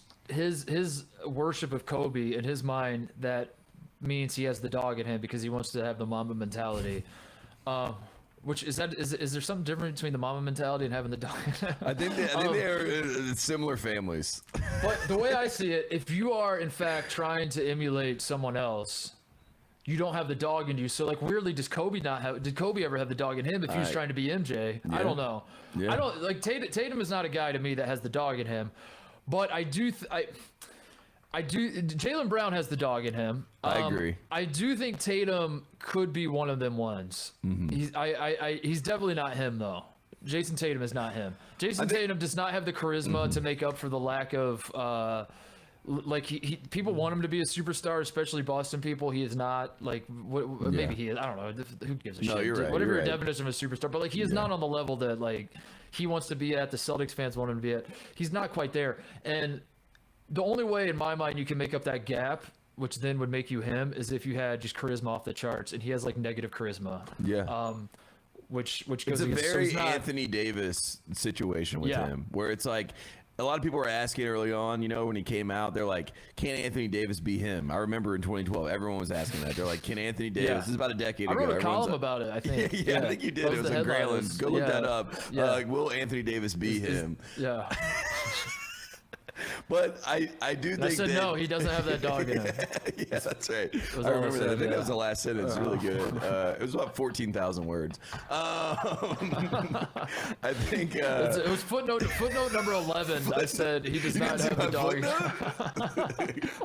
worship of Kobe in his mind, that means he has the dog in him because he wants to have the Mamba mentality. Which is there something different between the Mamba mentality and having the dog? I think they are similar families. But the way I see it, if you are in fact trying to emulate someone else, you don't have the dog in you. So like weirdly, did Kobe ever have the dog in him if he was trying to be MJ? Yeah. I don't know. Yeah. I don't like Tatum is not a guy to me that has the dog in him, but I do Jaylen Brown has the dog in him. I agree. I do think Tatum could be one of them ones. Mm-hmm. He's definitely not him though. Jason Tatum is not him. Tatum does not have the charisma to make up for the lack of like people want him to be a superstar, especially Boston people. He is not. Like maybe he is. I don't know. Who gives a shit? You're right. Whatever your definition of a superstar, but like he is not on the level that like he wants to be at. The Celtics fans want him to be at. He's not quite there. And the only way in my mind you can make up that gap, which then would make you him, is if you had just charisma off the charts, and he has like negative charisma. Yeah. Which goes it's a against, very Anthony Davis situation with him, where it's like a lot of people were asking early on, you know, when he came out, they're like, can Anthony Davis be him? I remember in 2012, everyone was asking that. They're like, can Anthony Davis? This is about a decade ago. I wrote a column about it, I think. I think you did. It was in Grayland. Go look that up. Like, will Anthony Davis be him? Yeah. But I do think I said no, he doesn't have that dog in him. Yeah, that's right. I remember that. I think that was the last sentence. Really good. It was about 14,000 words. I think it was footnote number 11. I said he does not have the dog.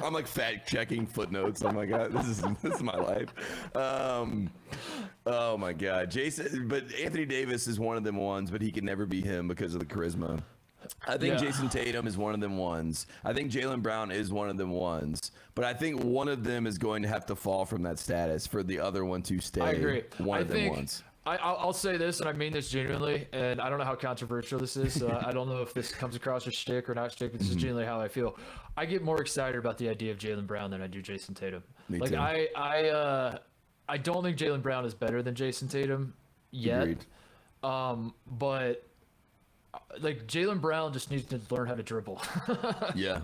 I'm like fact checking footnotes. I'm like, this is my life. Oh my God, Jason. But Anthony Davis is one of them ones, but he can never be him because of the charisma. I think Jason Tatum is one of them ones. I think Jaylen Brown is one of them ones. But I think one of them is going to have to fall from that status for the other one to stay. I agree. One of them ones. I'll say this, and I mean this genuinely, and I don't know how controversial this is, so I don't know if this comes across as shtick or not shtick. It's just genuinely how I feel. I get more excited about the idea of Jaylen Brown than I do Jason Tatum. Me too. I don't think Jaylen Brown is better than Jason Tatum yet. Agreed. But like Jaylen Brown just needs to learn how to dribble. Yeah.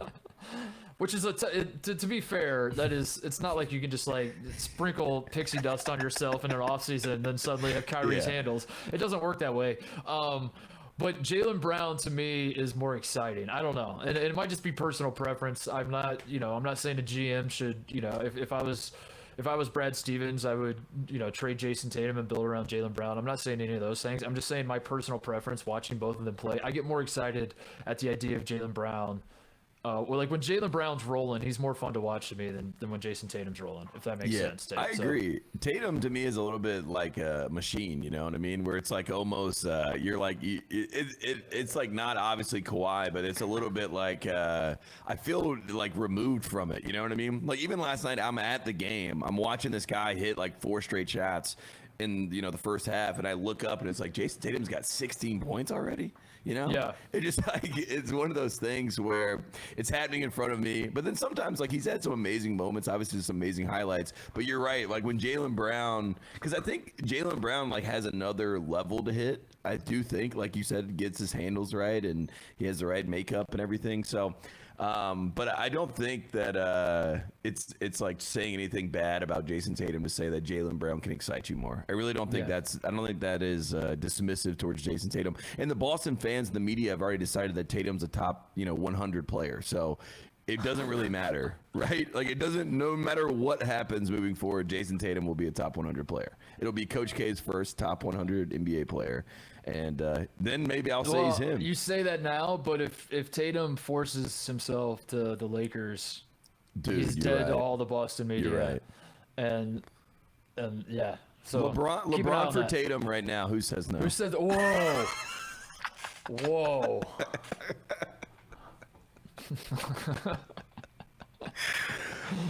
Which is to be fair, it's not like you can just like sprinkle pixie dust on yourself in an offseason and then suddenly have Kyrie's handles. It doesn't work that way. But Jaylen Brown to me is more exciting. I don't know, and it might just be personal preference. I'm not saying a GM should, if I was Brad Stevens, I would, trade Jason Tatum and build around Jaylen Brown. I'm not saying any of those things. I'm just saying my personal preference watching both of them play. I get more excited at the idea of Jaylen Brown. Like when Jaylen Brown's rolling, he's more fun to watch to me than when Jason Tatum's rolling, if that makes sense. Tate. I agree. Tatum to me is a little bit like a machine, you know what I mean? Where it's like almost you're like it's like not obviously Kawhi, but it's a little bit like I feel like removed from it, you know what I mean? Like even last night, I'm at the game, I'm watching this guy hit like 4 straight shots in the first half, and I look up and it's like Jason Tatum's got 16 points already. Yeah. It just like it's one of those things where it's happening in front of me. But then sometimes like he's had some amazing moments, obviously some amazing highlights. But you're right, like when Jaylen Brown, because I think Jaylen Brown like has another level to hit. I do think, like you said, gets his handles right and he has the right makeup and everything. So. But I don't think that it's like saying anything bad about Jason Tatum to say that Jaylen Brown can excite you more. I really don't think I don't think that is dismissive towards Jason Tatum. And the Boston fans, the media have already decided that Tatum's a top 100 player. So it doesn't really matter, right? Like it doesn't. No matter what happens moving forward, Jason Tatum will be a top 100 player. It'll be Coach K's first top 100 NBA player. And then maybe I'll say he's him. You say that now, but if Tatum forces himself to the Lakers, he's dead to all the Boston media. You're right. And yeah. So LeBron for Tatum right now. Who says no? Who says? Whoa. Whoa.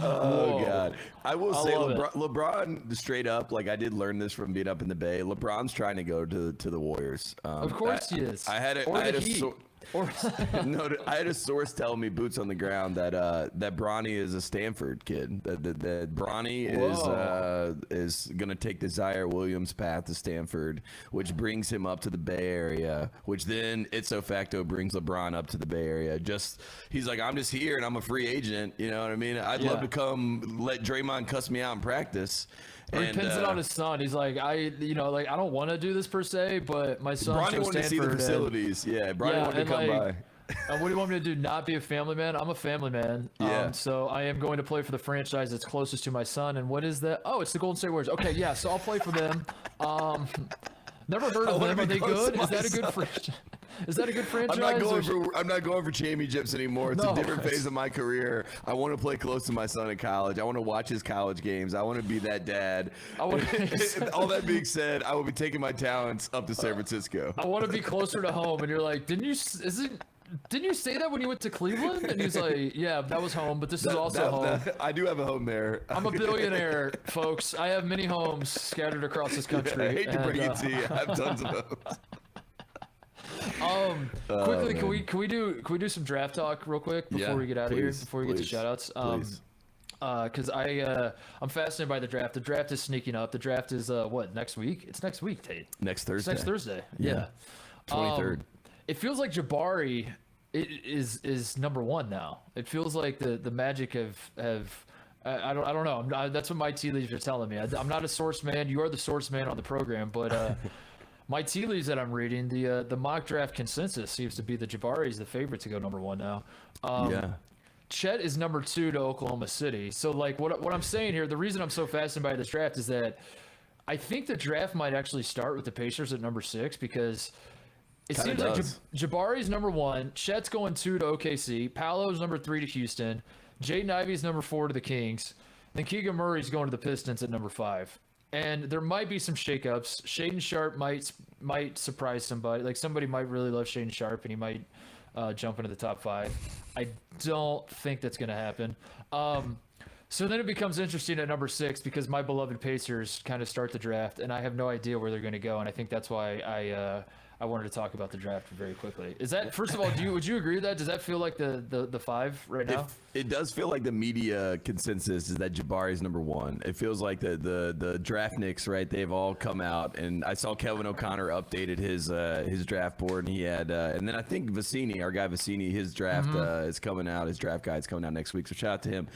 Oh God! I will say LeBron straight up. Like I did learn this from being up in the Bay. LeBron's trying to go to the Warriors. Of course he is. I had a source tell me, boots on the ground, that Bronny is a Stanford kid. That Bronny is gonna take the Zaire Williams path to Stanford, which brings him up to the Bay Area, which then ipso facto brings LeBron up to the Bay Area. He's like, I'm just here and I'm a free agent. You know what I mean? I'd love to come let Draymond cuss me out in practice. Or he pins it on his son. He's like, I don't want to do this per se, but my son. Bronny wanted to see the facilities. Bronny wanted to come by. What do you want me to do? Not be a family man? I'm a family man. So I am going to play for the franchise that's closest to my son. And what is that? Oh, it's the Golden State Warriors. Okay, yeah. So I'll play for them. Never heard of them. Are they good? Is that a good franchise? Is that a good franchise? I'm not going for championships anymore. It's a different phase of my career. I want to play close to my son in college. I want to watch his college games. I want to be that dad. All that being said, I will be taking my talents up to San Francisco. I want to be closer to home. And you're like, didn't you say that when you went to Cleveland? And he's like, yeah, that was home, but this is also home. I do have a home there. I'm a billionaire, folks. I have many homes scattered across this country. I hate to bring it to you. I have tons of homes. Quickly, can we do some draft talk real quick before we get out of here? Before we get to shoutouts, because I'm fascinated by the draft. The draft is sneaking up. The draft is next week? It's next week, Tate. Next Thursday. It's next Thursday. Yeah. 23rd. It feels like Jabari is number one now. It feels like the Magic have. I don't know. That's what my tea leaves are telling me. I'm not a source man. You are the source man on the program, but. My tea leaves that I'm reading, the mock draft consensus seems to be that Jabari is the favorite to go number one now. Chet is number 2 to Oklahoma City. So, like, what I'm saying here, the reason I'm so fascinated by this draft is that I think the draft might actually start with the Pacers at number 6 because it seems like Jabari's number 1, Chet's going 2 to OKC, Paolo's number 3 to Houston, Jaden Ivey's number 4 to the Kings, then Keegan Murray's going to the Pistons at number 5. And there might be some shakeups. Shaedon Sharpe might surprise somebody. Like somebody might really love Shaedon Sharpe, and he might jump into the top 5. I don't think that's going to happen. So then it becomes interesting at number 6 because my beloved Pacers kind of start the draft, and I have no idea where they're going to go. And I think that's why I I wanted to talk about the draft very quickly. Is that, first of all, would you agree with that? Does that feel like the 5 right now? It does feel like the media consensus is that Jabari is number 1. It feels like the draftniks, right? They've all come out, and I saw Kevin O'Connor updated his draft board, and he had, and then I think Vicini, our guy Vicini, his draft is coming out. His draft guide is coming out next week. So shout out to him.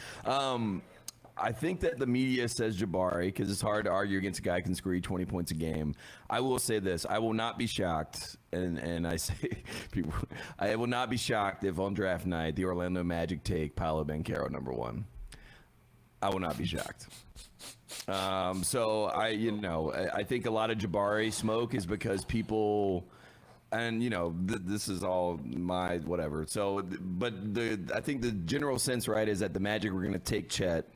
I think that the media says Jabari because it's hard to argue against a guy who can score you 20 points a game. I will say this. I will not be shocked, and I say people, I will not be shocked if on draft night the Orlando Magic take Paolo Banchero number 1. I will not be shocked. So I think a lot of Jabari smoke is because people, and this is all my whatever. So, but I think the general sense, right, is that the Magic were going to take Chet,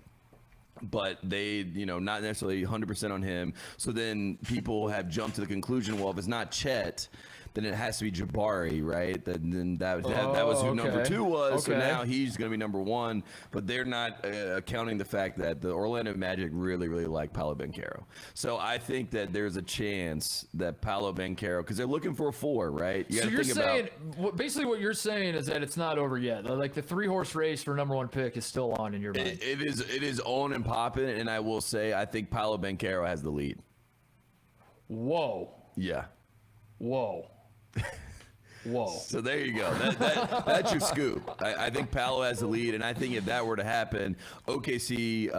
but they, not necessarily 100% on him. So then people have jumped to the conclusion, well, if it's not Chet, then it has to be Jabari, right? Then that was who number 2 was. Okay. So now he's going to be number 1. But they're not accounting the fact that the Orlando Magic really, really like Paolo Banchero. So I think that there's a chance that Paolo Banchero, because they're looking for a 4, right? So you're saying, basically what you're saying is that it's not over yet. Like the 3-horse race for number 1 pick is still on in your mind. It is on and popping, and I will say I think Paolo Banchero has the lead. Whoa. Yeah. Whoa. Whoa. So there you go. That's your scoop. I think Paolo has the lead, and I think if that were to happen, OKC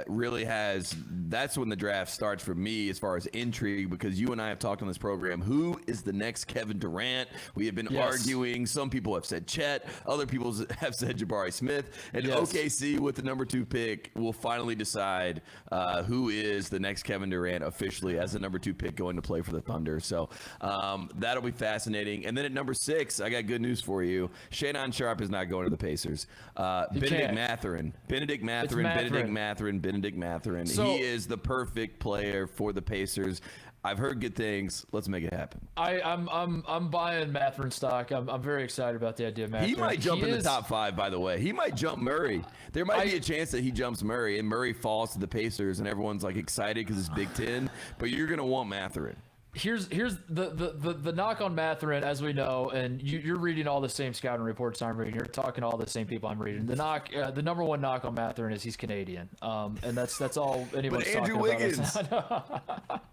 really has – that's when the draft starts for me as far as intrigue, because you and I have talked on this program, who is the next Kevin Durant? We have been arguing. Some people have said Chet. Other people have said Jabari Smith. And OKC with the number 2 pick will finally decide who is the next Kevin Durant officially as the number 2 pick going to play for the Thunder. So that'll be fascinating. And then at number 6, I got good news for you. Shadon Sharpe is not going to the Pacers. Benedict Mathurin. So, he is the perfect player for the Pacers. I've heard good things. Let's make it happen. I'm buying Mathurin stock. I'm very excited about the idea of Mathurin. He might jump in the top 5, by the way. He might jump Murray. There might be a chance that he jumps Murray, and Murray falls to the Pacers, and everyone's like excited because it's Big Ten. But you're gonna want Mathurin. Here's the knock on Mathurin, as we know, and you're reading all the same scouting reports I'm reading. You're talking to all the same people I'm reading. The number 1 knock on Mathurin is he's Canadian, and that's all anyone's talking Wiggins. about.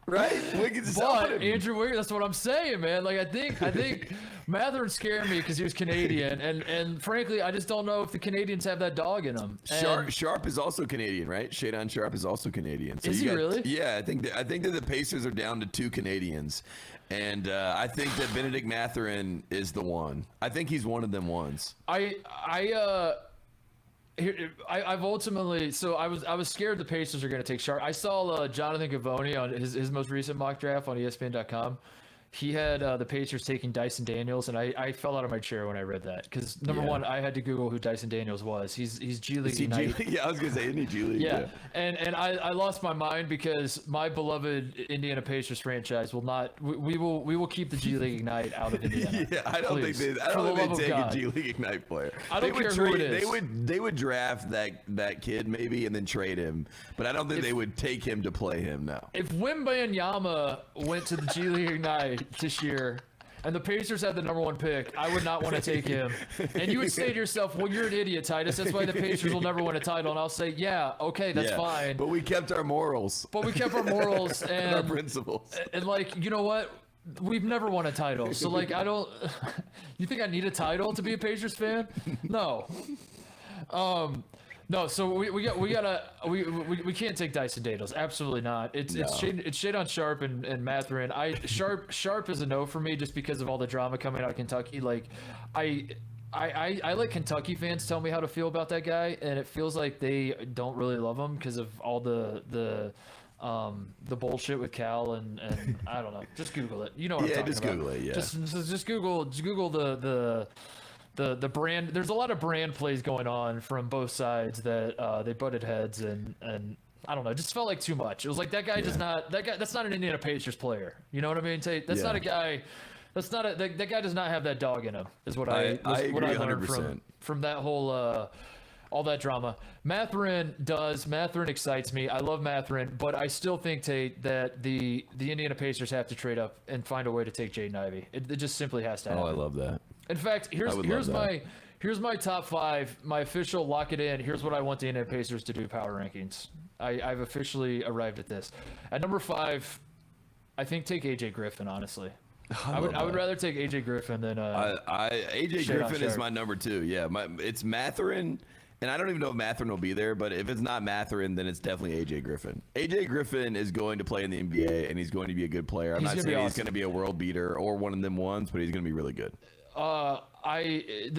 Right? Wiggins is Andrew Wiggins. That's what I'm saying, man. Like I think Mathurin scared me because he was Canadian, and frankly, I just don't know if the Canadians have that dog in them. Sharpe is also Canadian, right? Shadon Sharpe is also Canadian. So is he really? Yeah, I think that the Pacers are down to 2 Canadians. And I think that Benedict Mathurin is the one. I think he's one of them ones. I've ultimately, so I was scared the Pacers are going to take Sharpe. I saw Jonathan Givony on his most recent mock draft on ESPN.com. He had the Pacers taking Dyson Daniels, and I fell out of my chair when I read that because number 1, I had to Google who Dyson Daniels was. He's G League Ignite. Yeah, I was gonna say isn't he G League? Yeah. And I lost my mind because my beloved Indiana Pacers franchise will not. We will keep the G League Ignite out of Indiana. Yeah, I don't think they take a G League Ignite player. I don't care who it is. They would draft that kid maybe and then trade him, but I don't think they would take him to play him now. If Wembanyama went to the G League Ignite this year and the Pacers had the number 1 pick, I would not want to take him. And you would say to yourself, well, you're an idiot, Titus. That's why the Pacers will never win a title. And I'll say, yeah, okay, that's fine. But we kept our morals. And our principles. And like, you know what? We've never won a title. So like, I don't, you think I need a title to be a Pacers fan? No. No, so we can't take Dyson Daniels. Absolutely not. It's Shadon Sharpe and Mathurin. Sharpe is a no for me just because of all the drama coming out of Kentucky. Like I let Kentucky fans tell me how to feel about that guy, and it feels like they don't really love him because of all the bullshit with Cal and I don't know. Just Google it. You know what I'm talking about. Google it. Yeah. Just Google the brand. There's a lot of brand plays going on from both sides that they butted heads and I don't know. It just felt like too much. It was like that guy that's not an Indiana Pacers player. You know what I mean? That's not a guy. That guy does not have that dog in him. Is what I agree learned 100%. from that whole. all that drama. Mathurin excites me. I love Mathurin, but I still think, Tate, that the Indiana Pacers have to trade up and find a way to take Jaden Ivey. It just simply has to happen. Oh, I love that. In fact, here's my top 5, my official lock it in. Here's what I want the Indiana Pacers to do power rankings. I've officially arrived at this. At number 5, I think take AJ Griffin, honestly. I would rather take AJ Griffin than AJ Griffin is my number 2. Yeah, it's Mathurin, and I don't even know if Mathurin will be there, but if it's not Mathurin, then it's definitely AJ Griffin. AJ Griffin is going to play in the NBA, and he's going to be a good player. I'm not saying he's going to be a world beater or one of them ones, but he's going to be really good.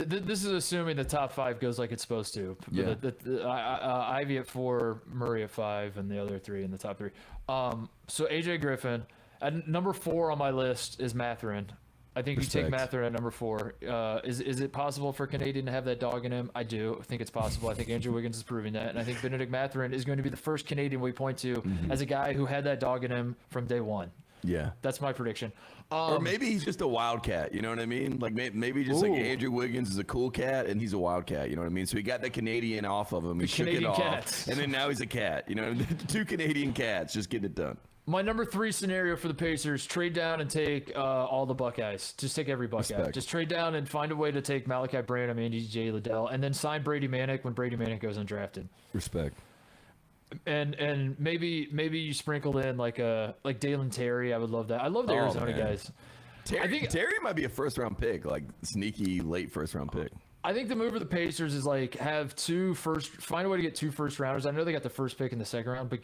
This is assuming the top 5 goes like it's supposed to. Yeah. Ivy at 4, Murray at 5, and the other 3 in the top 3. So AJ Griffin. At number 4 on my list is Mathurin. I think you take Mathurin at number 4. Is it possible for Canadian to have that dog in him? I do. I think it's possible. I think Andrew Wiggins is proving that. And I think Benedict Mathurin is going to be the first Canadian we point to as a guy who had that dog in him from day one. Yeah. That's my prediction. Or maybe he's just a wildcat. You know what I mean? Like maybe just like Andrew Wiggins is a cool cat and he's a wildcat. You know what I mean? So he got the Canadian off of him. He shook it off. And then now he's a cat. You know, 2 Canadian cats just getting it done. My number 3 scenario for the Pacers, trade down and take all the Buckeyes. Just take every Buckeye. Respect. Just trade down and find a way to take Malachi Branham, Andy J. Liddell, and then sign Brady Manick when Brady Manick goes undrafted. Respect. And maybe you sprinkled in like Dalen Terry. I would love that. I love the Arizona guys. Terry might be a first-round pick, like sneaky late first-round pick. I think the move of the Pacers is like find a way to get 2 first-rounders. I know they got the first pick in the second round, but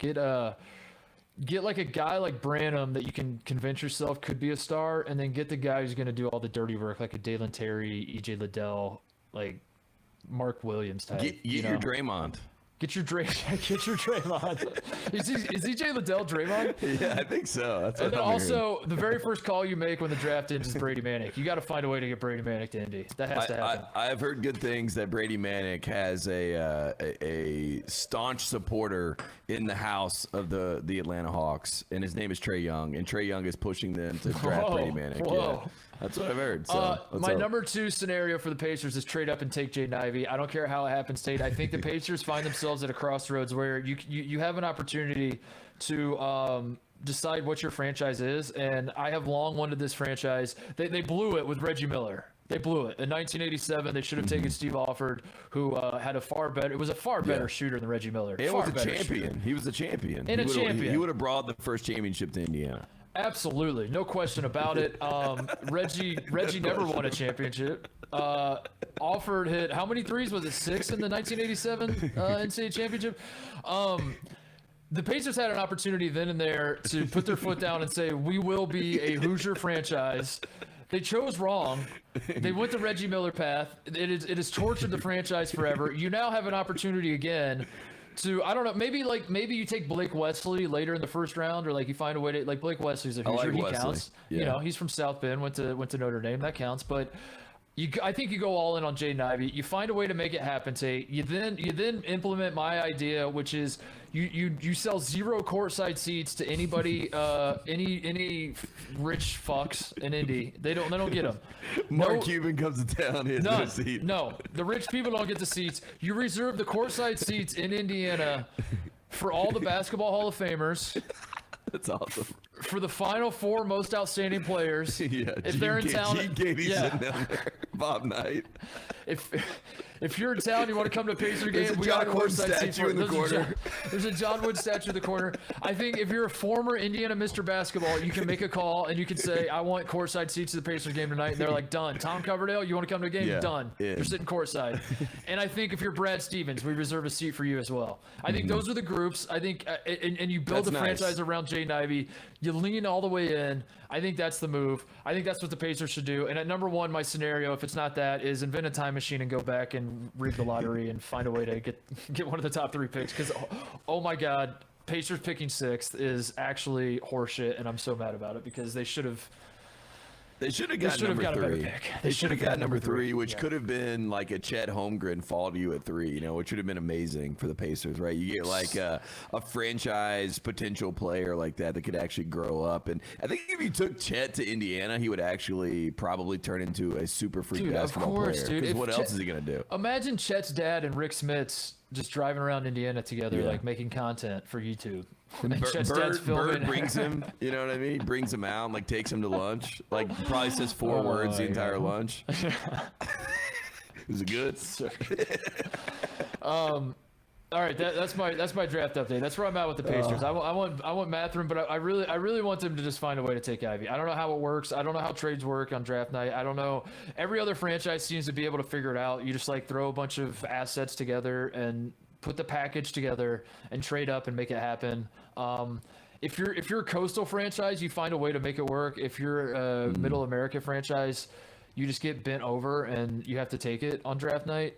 get like a guy like Branham that you can convince yourself could be a star, and then get the guy who's going to do all the dirty work, like a Dalen Terry, E.J. Liddell, like Mark Williams type. Get your Draymond. Get your Draymond. Is E.J. Liddell Draymond? Yeah, I think so. That's and then also, the very first call you make when the draft ends is Brady Manick. You got to find a way to get Brady Manick to Indy. That has to happen. I've heard good things that Brady Manick has a staunch supporter in the house of the Atlanta Hawks, and his name is Trae Young, and Trae Young is pushing them to draft Brady Manick. Whoa. Yeah. That's what I've heard. So my number 2 scenario for the Pacers is trade up and take Jaden Ivey. I don't care how it happens, Tate. I think the Pacers find themselves at a crossroads where you have an opportunity to decide what your franchise is, and I have long wanted this franchise. They blew it with Reggie Miller. They blew it. In 1987, they should have taken Steve Alford, who had a far better shooter than Reggie Miller. He was a champion. He was a champion. He would have brought the first championship to Indiana. Absolutely, no question about it. Reggie never won a championship. Alford hit how many threes? Was it 6 in the 1987 NCAA championship? The Pacers had an opportunity then and there to put their foot down and say, we will be a Hoosier franchise. They chose wrong. They went the Reggie Miller path. It has tortured the franchise forever. You now have an opportunity again to, I don't know, maybe you take Blake Wesley later in the first round, or like you find a way to, like, Blake Wesley's a Hoosier, he counts. Yeah. You know, he's from South Bend, went to Notre Dame, that counts. But I think you go all in on Jaden Ivey. You find a way to make it happen, Tate. You then implement my idea, which is you sell 0 courtside seats to anybody, any rich fucks in Indy. They don't get them. Mark Cuban comes to town. He has no seat. No, the rich people don't get the seats. You reserve the courtside seats in Indiana for all the Basketball Hall of Famers. That's awesome. For the Final 4 most outstanding players, if they're in town, Bob Knight. If you're in town, you want to come to a Pacer game, we got a courtside statue in the corner. There's a John Wood statue in the corner. I think if you're a former Indiana Mr. Basketball, you can make a call and you can say, I want courtside seats to the Pacers game tonight. And they're like, done. Tom Coverdale, you want to come to a game? Yeah. Done. Yeah. You're sitting courtside. And I think if you're Brad Stevens, we reserve a seat for you as well. I think those are the groups. I think, and you build franchise around Jaden Ivey. You lean all the way in. I think that's the move. I think that's what the Pacers should do. And at number 1, my scenario, if it's not that, is invent a time machine and go back and rig the lottery and find a way to get one of the top 3 picks. Because, oh my God, Pacers picking 6th is actually horseshit, and I'm so mad about it because they should have. They should have got number got a better three. pick. They should have got number three, which could have been like a Chet Holmgren fall to you at 3, which would have been amazing for the Pacers, right? You get like a franchise potential player like that could actually grow up. And I think if you took Chet to Indiana, he would actually probably turn into a super freak basketball player. Because what else is he going to do? Imagine Chet's dad and Rick Smits just driving around Indiana together, like making content for YouTube. And Bird brings him, you know what I mean? He brings him out, like takes him to lunch, like probably says 4 words the entire lunch. Is it good? All right, that's my draft update. That's where I'm at with the Pacers. I want Mathurin, but I really want them to just find a way to take Ivy. I don't know how it works. I don't know how trades work on draft night. I don't know. Every other franchise seems to be able to figure it out. You just like throw a bunch of assets together and put the package together and trade up and make it happen. If you're a coastal franchise, you find a way to make it work. If you're a middle America franchise, you just get bent over and you have to take it on draft night.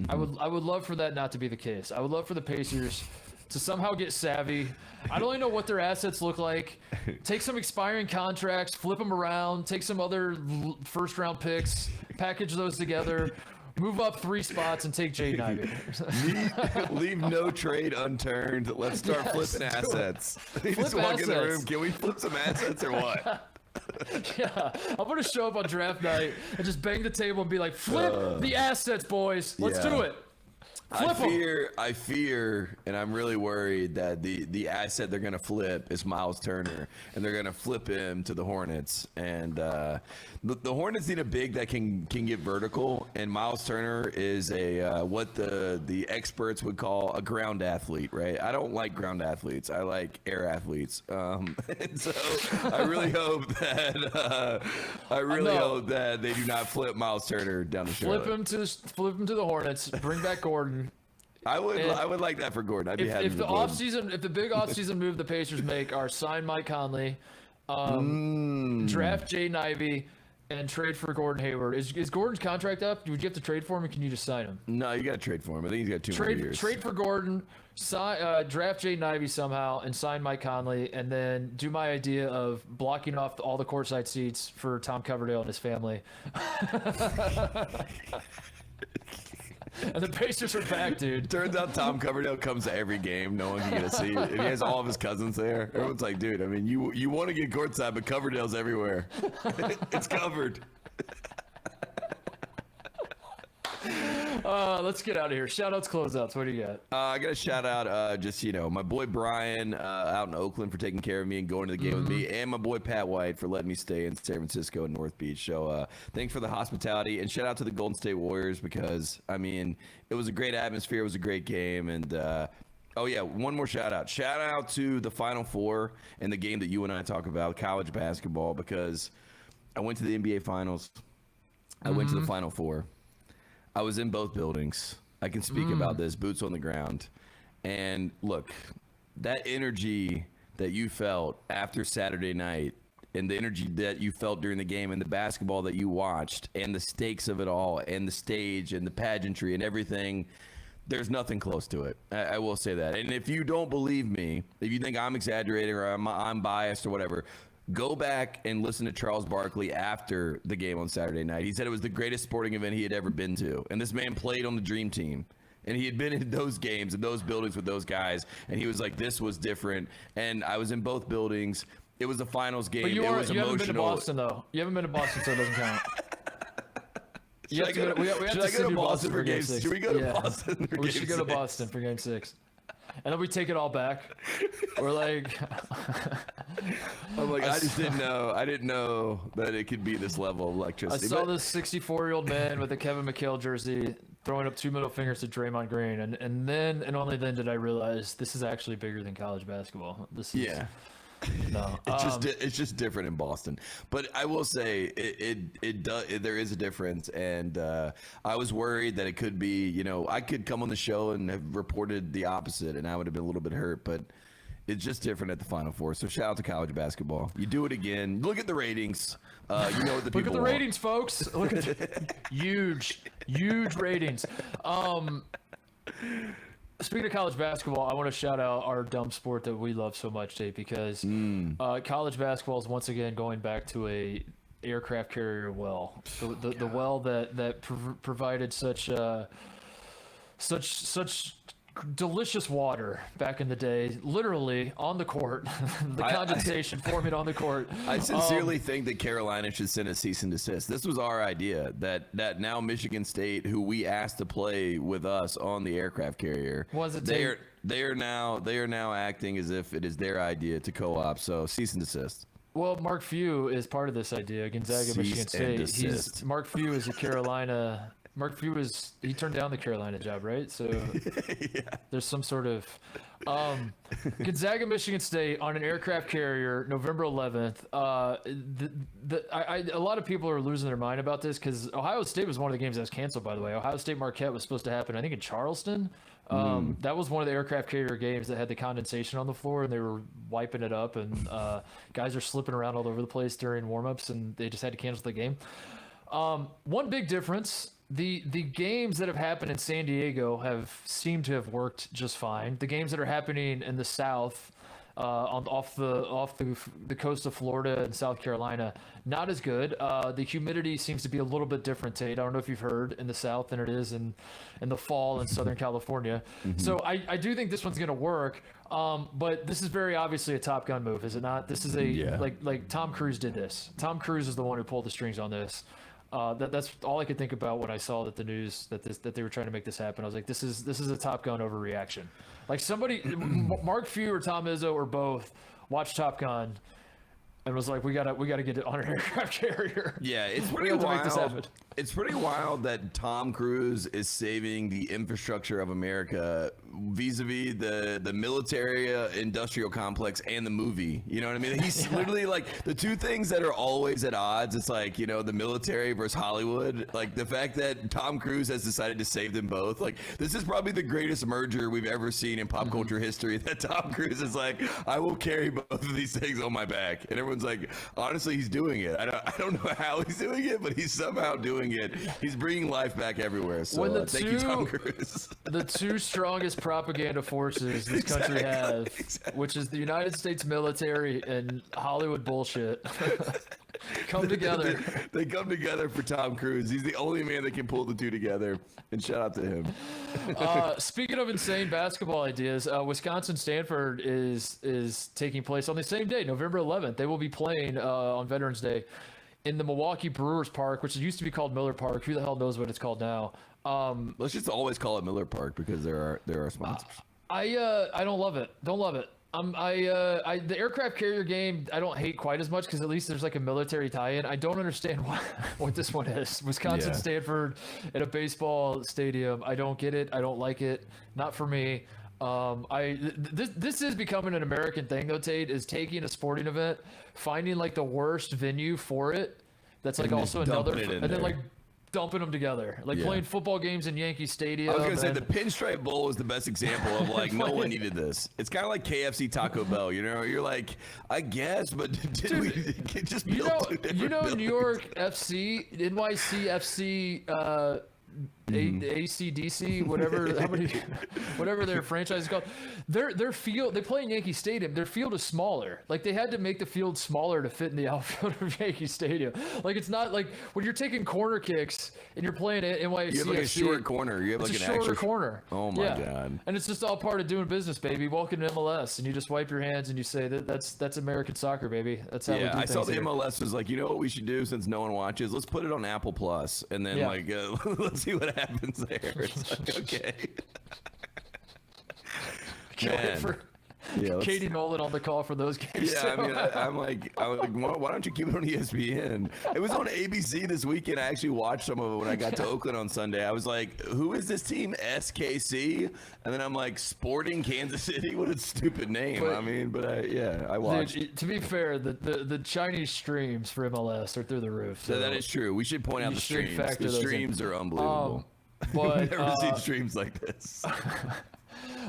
I would love for that not to be the case. I would love for the Pacers to somehow get savvy. I don't even know what their assets look like. Take some expiring contracts, flip them around, take some other first round picks, package those together. Move up 3 spots and take Jaden Ivey. Leave no trade unturned. Let's start flipping assets. You just walk in the room. Can we flip some assets or what? Yeah, I'm gonna show up on draft night and just bang the table and be like, "Flip the assets, boys. Let's do it." I fear, and I'm really worried that the asset they're gonna flip is Miles Turner, and they're gonna flip him to the Hornets. And the Hornets need a big that can get vertical, and Miles Turner is a what the experts would call a ground athlete, right? I don't like ground athletes. I like air athletes. And so I really hope that hope that they do not flip Miles Turner down the Charlotte. Flip him to the Hornets. Bring back Gordon. I would like that for Gordon. I'd be happy. If the big offseason move the Pacers make are sign Mike Conley, draft Jaden Ivey, and trade for Gordon Hayward. Is Gordon's contract up? Would you have to trade for him, or can you just sign him? No, you got to trade for him. I think he's got 2 more years. Trade for Gordon, draft Jaden Ivey somehow, and sign Mike Conley, and then do my idea of blocking off all the courtside seats for Tom Coverdale and his family. And the Pacers are back, dude. Turns out Tom Coverdale comes to every game. No one can get a seat. And he has all of his cousins there. Everyone's like, dude, I mean, you want to get courtside, but Coverdale's everywhere. It's covered. Let's get out of here. Shoutouts, closeouts. What do you got? I got to shout out my boy Brian out in Oakland for taking care of me and going to the game with me, and my boy Pat White for letting me stay in San Francisco and North Beach. So thanks for the hospitality, and shout out to the Golden State Warriors because, I mean, it was a great atmosphere. It was a great game. And, one more shout out. Shout out to the Final Four and the game that you and I talk about, college basketball, because I went to the NBA Finals. I went to the Final Four. I was in both buildings. I can speak about this, boots on the ground. And look, that energy that you felt after Saturday night and the energy that you felt during the game and the basketball that you watched and the stakes of it all and the stage and the pageantry and everything, there's nothing close to it. I will say that. And if you don't believe me, if you think I'm exaggerating or I'm biased or whatever, go back and listen to Charles Barkley after the game on Saturday night. He said it was the greatest sporting event he had ever been to. And this man played on the Dream Team. And he had been in those games, in those buildings with those guys. And he was like, this was different. And I was in both buildings. It was the finals game. But you was emotional. You haven't been to Boston, though. You haven't been to Boston, so it doesn't count. Should I go to Boston for game 6? Should we go to Boston for game 6? We should go to Boston for game 6. And then we take it all back. We're like, I'm like, I just didn't know. I didn't know that it could be this level of electricity. I saw this 64-year-old man with a Kevin McHale jersey throwing up 2 middle fingers to Draymond Green, and then and only then did I realize this is actually bigger than college basketball. This is no. It's just different in Boston. But I will say there is a difference, and I was worried that it could be, I could come on the show and have reported the opposite, and I would have been a little bit hurt, but it's just different at the Final Four. So shout out to college basketball. You do it again. Look at the ratings. You know what the people Look at the ratings, folks. Look at huge ratings. Speaking of college basketball, I want to shout out our dumb sport that we love so much, Tate, because college basketball is once again going back to a aircraft carrier well, the well that provided such delicious water back in the day, literally on the court. The condensation forming on the court. I sincerely think that Carolina should send a cease and desist. This was our idea, that now Michigan State, who we asked to play with us on the aircraft carrier, they are now acting as if it is their idea to co-op. So cease and desist. Well, Mark Few is part of this idea. Gonzaga, Michigan State. Mark Few is a Carolina. Mark Few he turned down the Carolina job, right? So yeah. There's some sort of Gonzaga, Michigan State on an aircraft carrier, November 11th. A lot of people are losing their mind about this because Ohio State was one of the games that was canceled, by the way. Ohio State Marquette was supposed to happen, I think, in Charleston. That was one of the aircraft carrier games that had the condensation on the floor, and they were wiping it up, and guys are slipping around all over the place during warmups, and they just had to cancel the game. One big difference. The games that have happened in San Diego have seemed to have worked just fine. The games that are happening in the South, off the coast of Florida and South Carolina, not as good. The humidity seems to be a little bit different, Tate. I don't know if you've heard, in the South than it is in the fall in Southern California. Mm-hmm. So I do think this one's going to work. But this is very obviously a Top Gun move, is it not? This is like Tom Cruise did this. Tom Cruise is the one who pulled the strings on this. That's all I could think about when I saw that the news that they were trying to make this happen. I was like, this is a Top Gun overreaction. Like somebody, Mark Few or Tom Izzo or both watched Top Gun and was like, we gotta get it on an aircraft carrier. Yeah, it's pretty wild. It's pretty wild that Tom Cruise is saving the infrastructure of America vis-a-vis the military industrial complex and the movie. You know what I mean? He's literally like the two things that are always at odds. It's like, you know, the military versus Hollywood. Like the fact that Tom Cruise has decided to save them both. Like this is probably the greatest merger we've ever seen in pop culture history, that Tom Cruise is like, I will carry both of these things on my back. And everyone's like, honestly, he's doing it. I don't know how he's doing it, but he's somehow doing it. He's bringing life back everywhere. So thank you, Tom Cruise. The two strongest propaganda forces this country has, which is the United States military and Hollywood bullshit, come together. They come together for Tom Cruise. He's the only man that can pull the two together. And shout out to him. Speaking of insane basketball ideas, Wisconsin-Stanford is taking place on the same day, November 11th. They will be playing on Veterans Day in the Milwaukee Brewers Park, which used to be called Miller Park. Who the hell knows what it's called now? Let's just always call it Miller Park because there are sponsors. I don't love it. Don't love it. The aircraft carrier game I don't hate quite as much because at least there's like a military tie-in. I don't understand what this one is. Wisconsin Stanford at a baseball stadium. I don't get it. I don't like it. Not for me. This is becoming an American thing though, Tate, is taking a sporting event, finding like the worst venue for it. That's like also another, and then like dumping them together, like playing football games in Yankee Stadium. I was gonna say the Pinstripe Bowl is the best example of like no one needed this. It's kind of like KFC Taco Bell, you know? You're like, I guess, but did we just build New York FC, NYC FC, ACDC, whatever their franchise is called. Their field, they play in Yankee Stadium. Their field is smaller. Like they had to make the field smaller to fit in the outfield of Yankee Stadium. Like it's not like when you're taking corner kicks and you're playing at NYC. You have like a short corner. You have like an shorter corner. Oh my god! And it's just all part of doing business, baby. Welcome to MLS, and you just wipe your hands and you say that's American soccer, baby. That's how we do things. I saw the here. MLS was like, you know what we should do since no one watches? Let's put it on Apple Plus, and then let's see what happens there. It's like, okay. Katie Nolan on the call for those games. Yeah, I mean, I'm like, why don't you keep it on ESPN? It was on ABC this weekend. I actually watched some of it when I got to Oakland on Sunday. I was like, who is this team? SKC? And then I'm like, Sporting Kansas City? What a stupid name. I watched. Dude, to be fair, the Chinese streams for MLS are through the roof. So that is true. We should point out the streams. The streams are unbelievable. But I've never seen streams like this.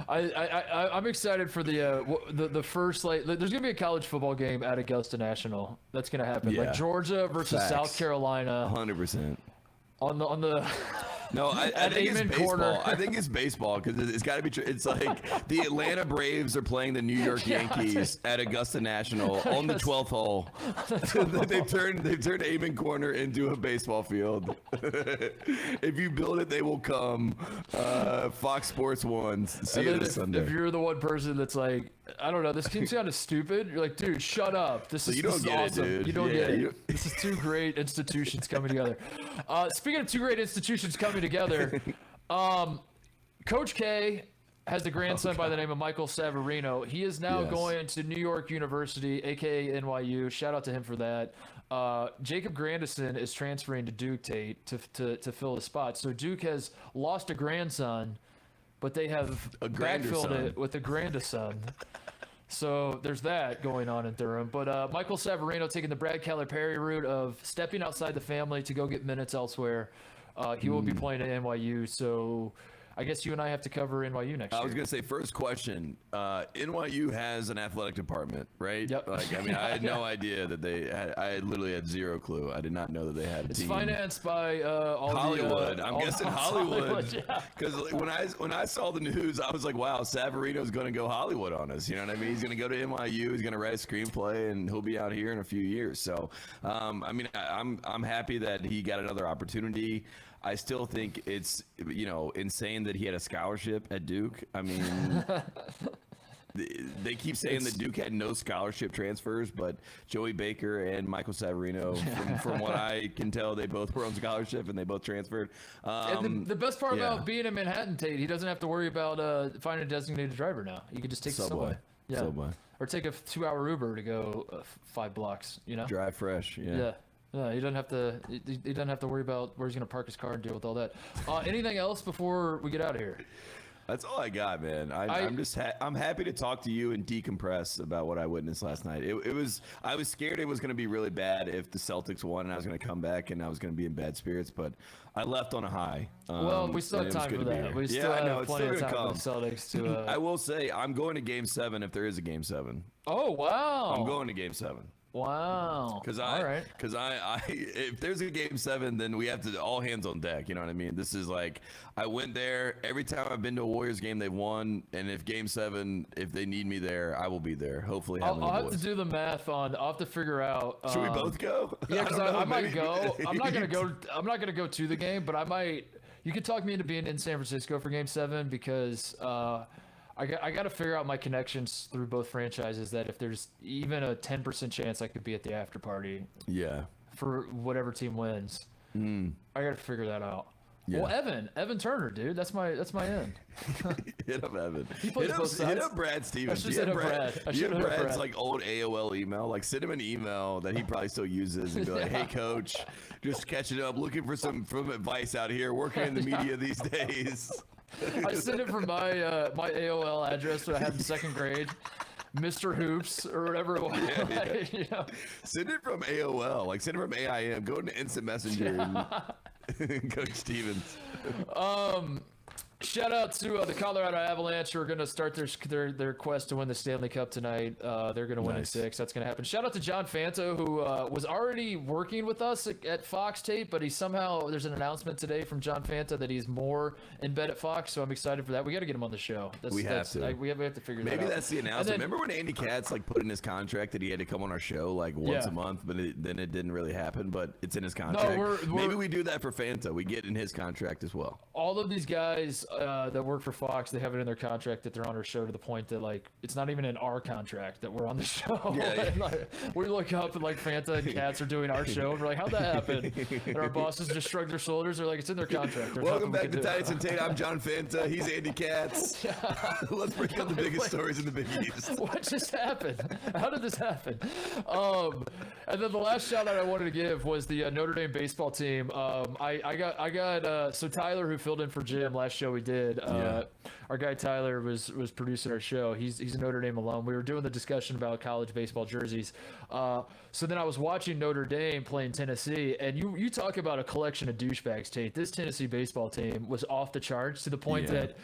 I'm excited for the first, like, there's gonna be a college football game at Augusta National that's gonna happen, like Georgia versus South Carolina. 100%. On the No, I think it's Amen baseball. corner. I think it's baseball because it's got to be true. It's like the Atlanta Braves are playing the New York Yankees at Augusta National on the 12th hole. they've turned Amen Corner into a baseball field. If you build it, they will come. Fox Sports 1. See you this Sunday. If you're the one person that's like, I don't know, this seems kind of stupid. You're like, dude, shut up. This is awesome. Dude. You don't get it. This is two great institutions coming together. Speaking of two great institutions coming together, Coach K has a grandson by the name of Michael Savarino. He is now going to New York University, aka NYU. Shout out to him for that. Jacob Grandison is transferring to Duke Tate to fill the spot. So Duke has lost a grandson, but they have backfilled it with a grandson. So there's that going on in Durham. But Michael Savarino taking the Brad Calipari route of stepping outside the family to go get minutes elsewhere. He will be playing at NYU. So I guess you and I have to cover NYU next year. I was going to say, first question, NYU has an athletic department, right? Yep. Like, I mean, I had no idea that they had, I literally had zero clue. I did not know that they had a team. It's financed by all Hollywood. The, I'm all guessing Hollywood. yeah. Because when I saw the news, I was like, wow, Savarino's going to go Hollywood on us. You know what I mean? He's going to go to NYU. He's going to write a screenplay, and he'll be out here in a few years. So, I mean, I'm happy that he got another opportunity. I still think it's, insane that he had a scholarship at Duke. I mean, they keep saying that Duke had no scholarship transfers, but Joey Baker and Michael Savarino, from what I can tell, they both were on scholarship and they both transferred. And the best part about being in Manhattan, Tate, he doesn't have to worry about finding a designated driver now. He can just take the subway. Yeah. Subway. Or take a 2-hour Uber to go 5 blocks, Drive fresh, Yeah, he doesn't have to. He doesn't have to worry about where he's going to park his car and deal with all that. Anything else before we get out of here? That's all I got, man. I'm happy to talk to you and decompress about what I witnessed last night. I was scared it was going to be really bad if the Celtics won and I was going to come back and I was going to be in bad spirits, but I left on a high. Well, we still have time for that. We still have plenty of time for the Celtics to. I will say I'm going to Game 7 if there is a Game 7. Oh wow! I'm going to Game 7. Wow. Because if there's a Game 7, then we have to all hands on deck. You know what I mean? This is like, I went there every time I've been to a Warriors game, they've won. And if Game 7, if they need me there, I will be there. Hopefully, I'll have to do the math on. I'll have to figure out. Should we both go? Yeah, because I might go. I'm not gonna go. I'm not gonna go to the game, but I might. You could talk me into being in San Francisco for Game 7 because. I got to figure out my connections through both franchises that if there's even a 10% chance I could be at the after party. Yeah. For whatever team wins. I got to figure that out. Yeah. Well, Evan Turner, dude, that's my end. Hit up Evan. Hit up Brad Stevens. I should have Brad. Brad's like old AOL email. Like send him an email that he probably still uses and be like, "Hey, coach, just catching up, looking for some advice out here, working in the media these days." I sent it from my my AOL address that I had in 2nd grade, Mr. Hoops or whatever it was. Yeah. Send it from AOL, like send it from AIM. Go into Instant Messenger and Coach Stevens. Shout out to the Colorado Avalanche, who are going to start their quest to win the Stanley Cup tonight. They're going to win in 6. That's going to happen. Shout out to John Fanta, who was already working with us at Fox Tate, but there's an announcement today from John Fanta that he's more in bed at Fox, so I'm excited for that. We got to get him on the show. We have to figure that out. Maybe that's the announcement. Remember when Andy Katz put in his contract that he had to come on our show once a month, but then it didn't really happen, but it's in his contract. No, maybe we do that for Fanta. We get in his contract as well. All of these guys that work for Fox, they have it in their contract that they're on our show to the point that it's not even in our contract that we're on the show. We look up and Fanta and Katz are doing our show and we're like, how'd that happen? And our bosses just shrug their shoulders. They're like, it's in their contract. Welcome back to Titus and Tate. I'm John Fanta. He's Andy Katz. Let's break down the biggest stories in the Big East. What just happened? How did this happen? And then the last shout out I wanted to give was the Notre Dame baseball team. I got so Tyler, who filled in for Jim last show we did. Our guy Tyler was producing our show. He's a Notre Dame alum. We were doing the discussion about college baseball jerseys. So then I was watching Notre Dame playing Tennessee, and you talk about a collection of douchebags, Tate. This Tennessee baseball team was off the charts to the point that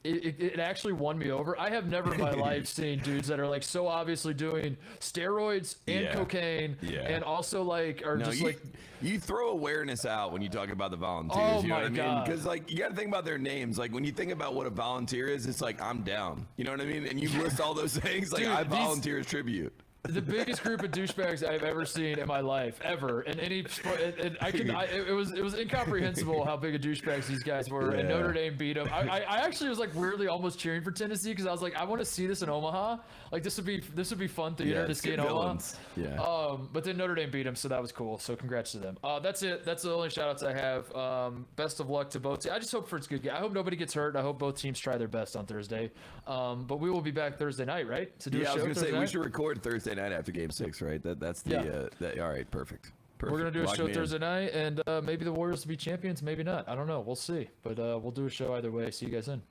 it actually won me over. I have never in my life seen dudes that are like so obviously doing steroids and cocaine and also like are just like you throw awareness out when you talk about the volunteers. Oh you know my what I mean? God. Because like you got to think about their names. Like when you think about what a volunteer is, it's like I'm down. You know what I mean? And you list all those things. Like Dude, I volunteer as tribute. The biggest group of douchebags I've ever seen in my life, ever, in any sport. It was incomprehensible how big of douchebags these guys were. And Notre Dame beat them. I actually was like weirdly almost cheering for Tennessee because I was like, I want to see this in Omaha. Like this would be fun theater to see in Omaha. Yeah. But then Notre Dame beat them, so that was cool. So congrats to them. That's it. That's the only shout outs I have. Best of luck to both teams. I just hope for it's good. I hope nobody gets hurt. I hope both teams try their best on Thursday. But we will be back Thursday night, right? To do a show I was gonna Thursday say night? we should record Thursday night after Game 6, right? That's the all right, perfect. We're gonna do a Lock show me in. Thursday night, and maybe the Warriors will be champions, maybe not. I don't know. We'll see. But we'll do a show either way. See you guys in.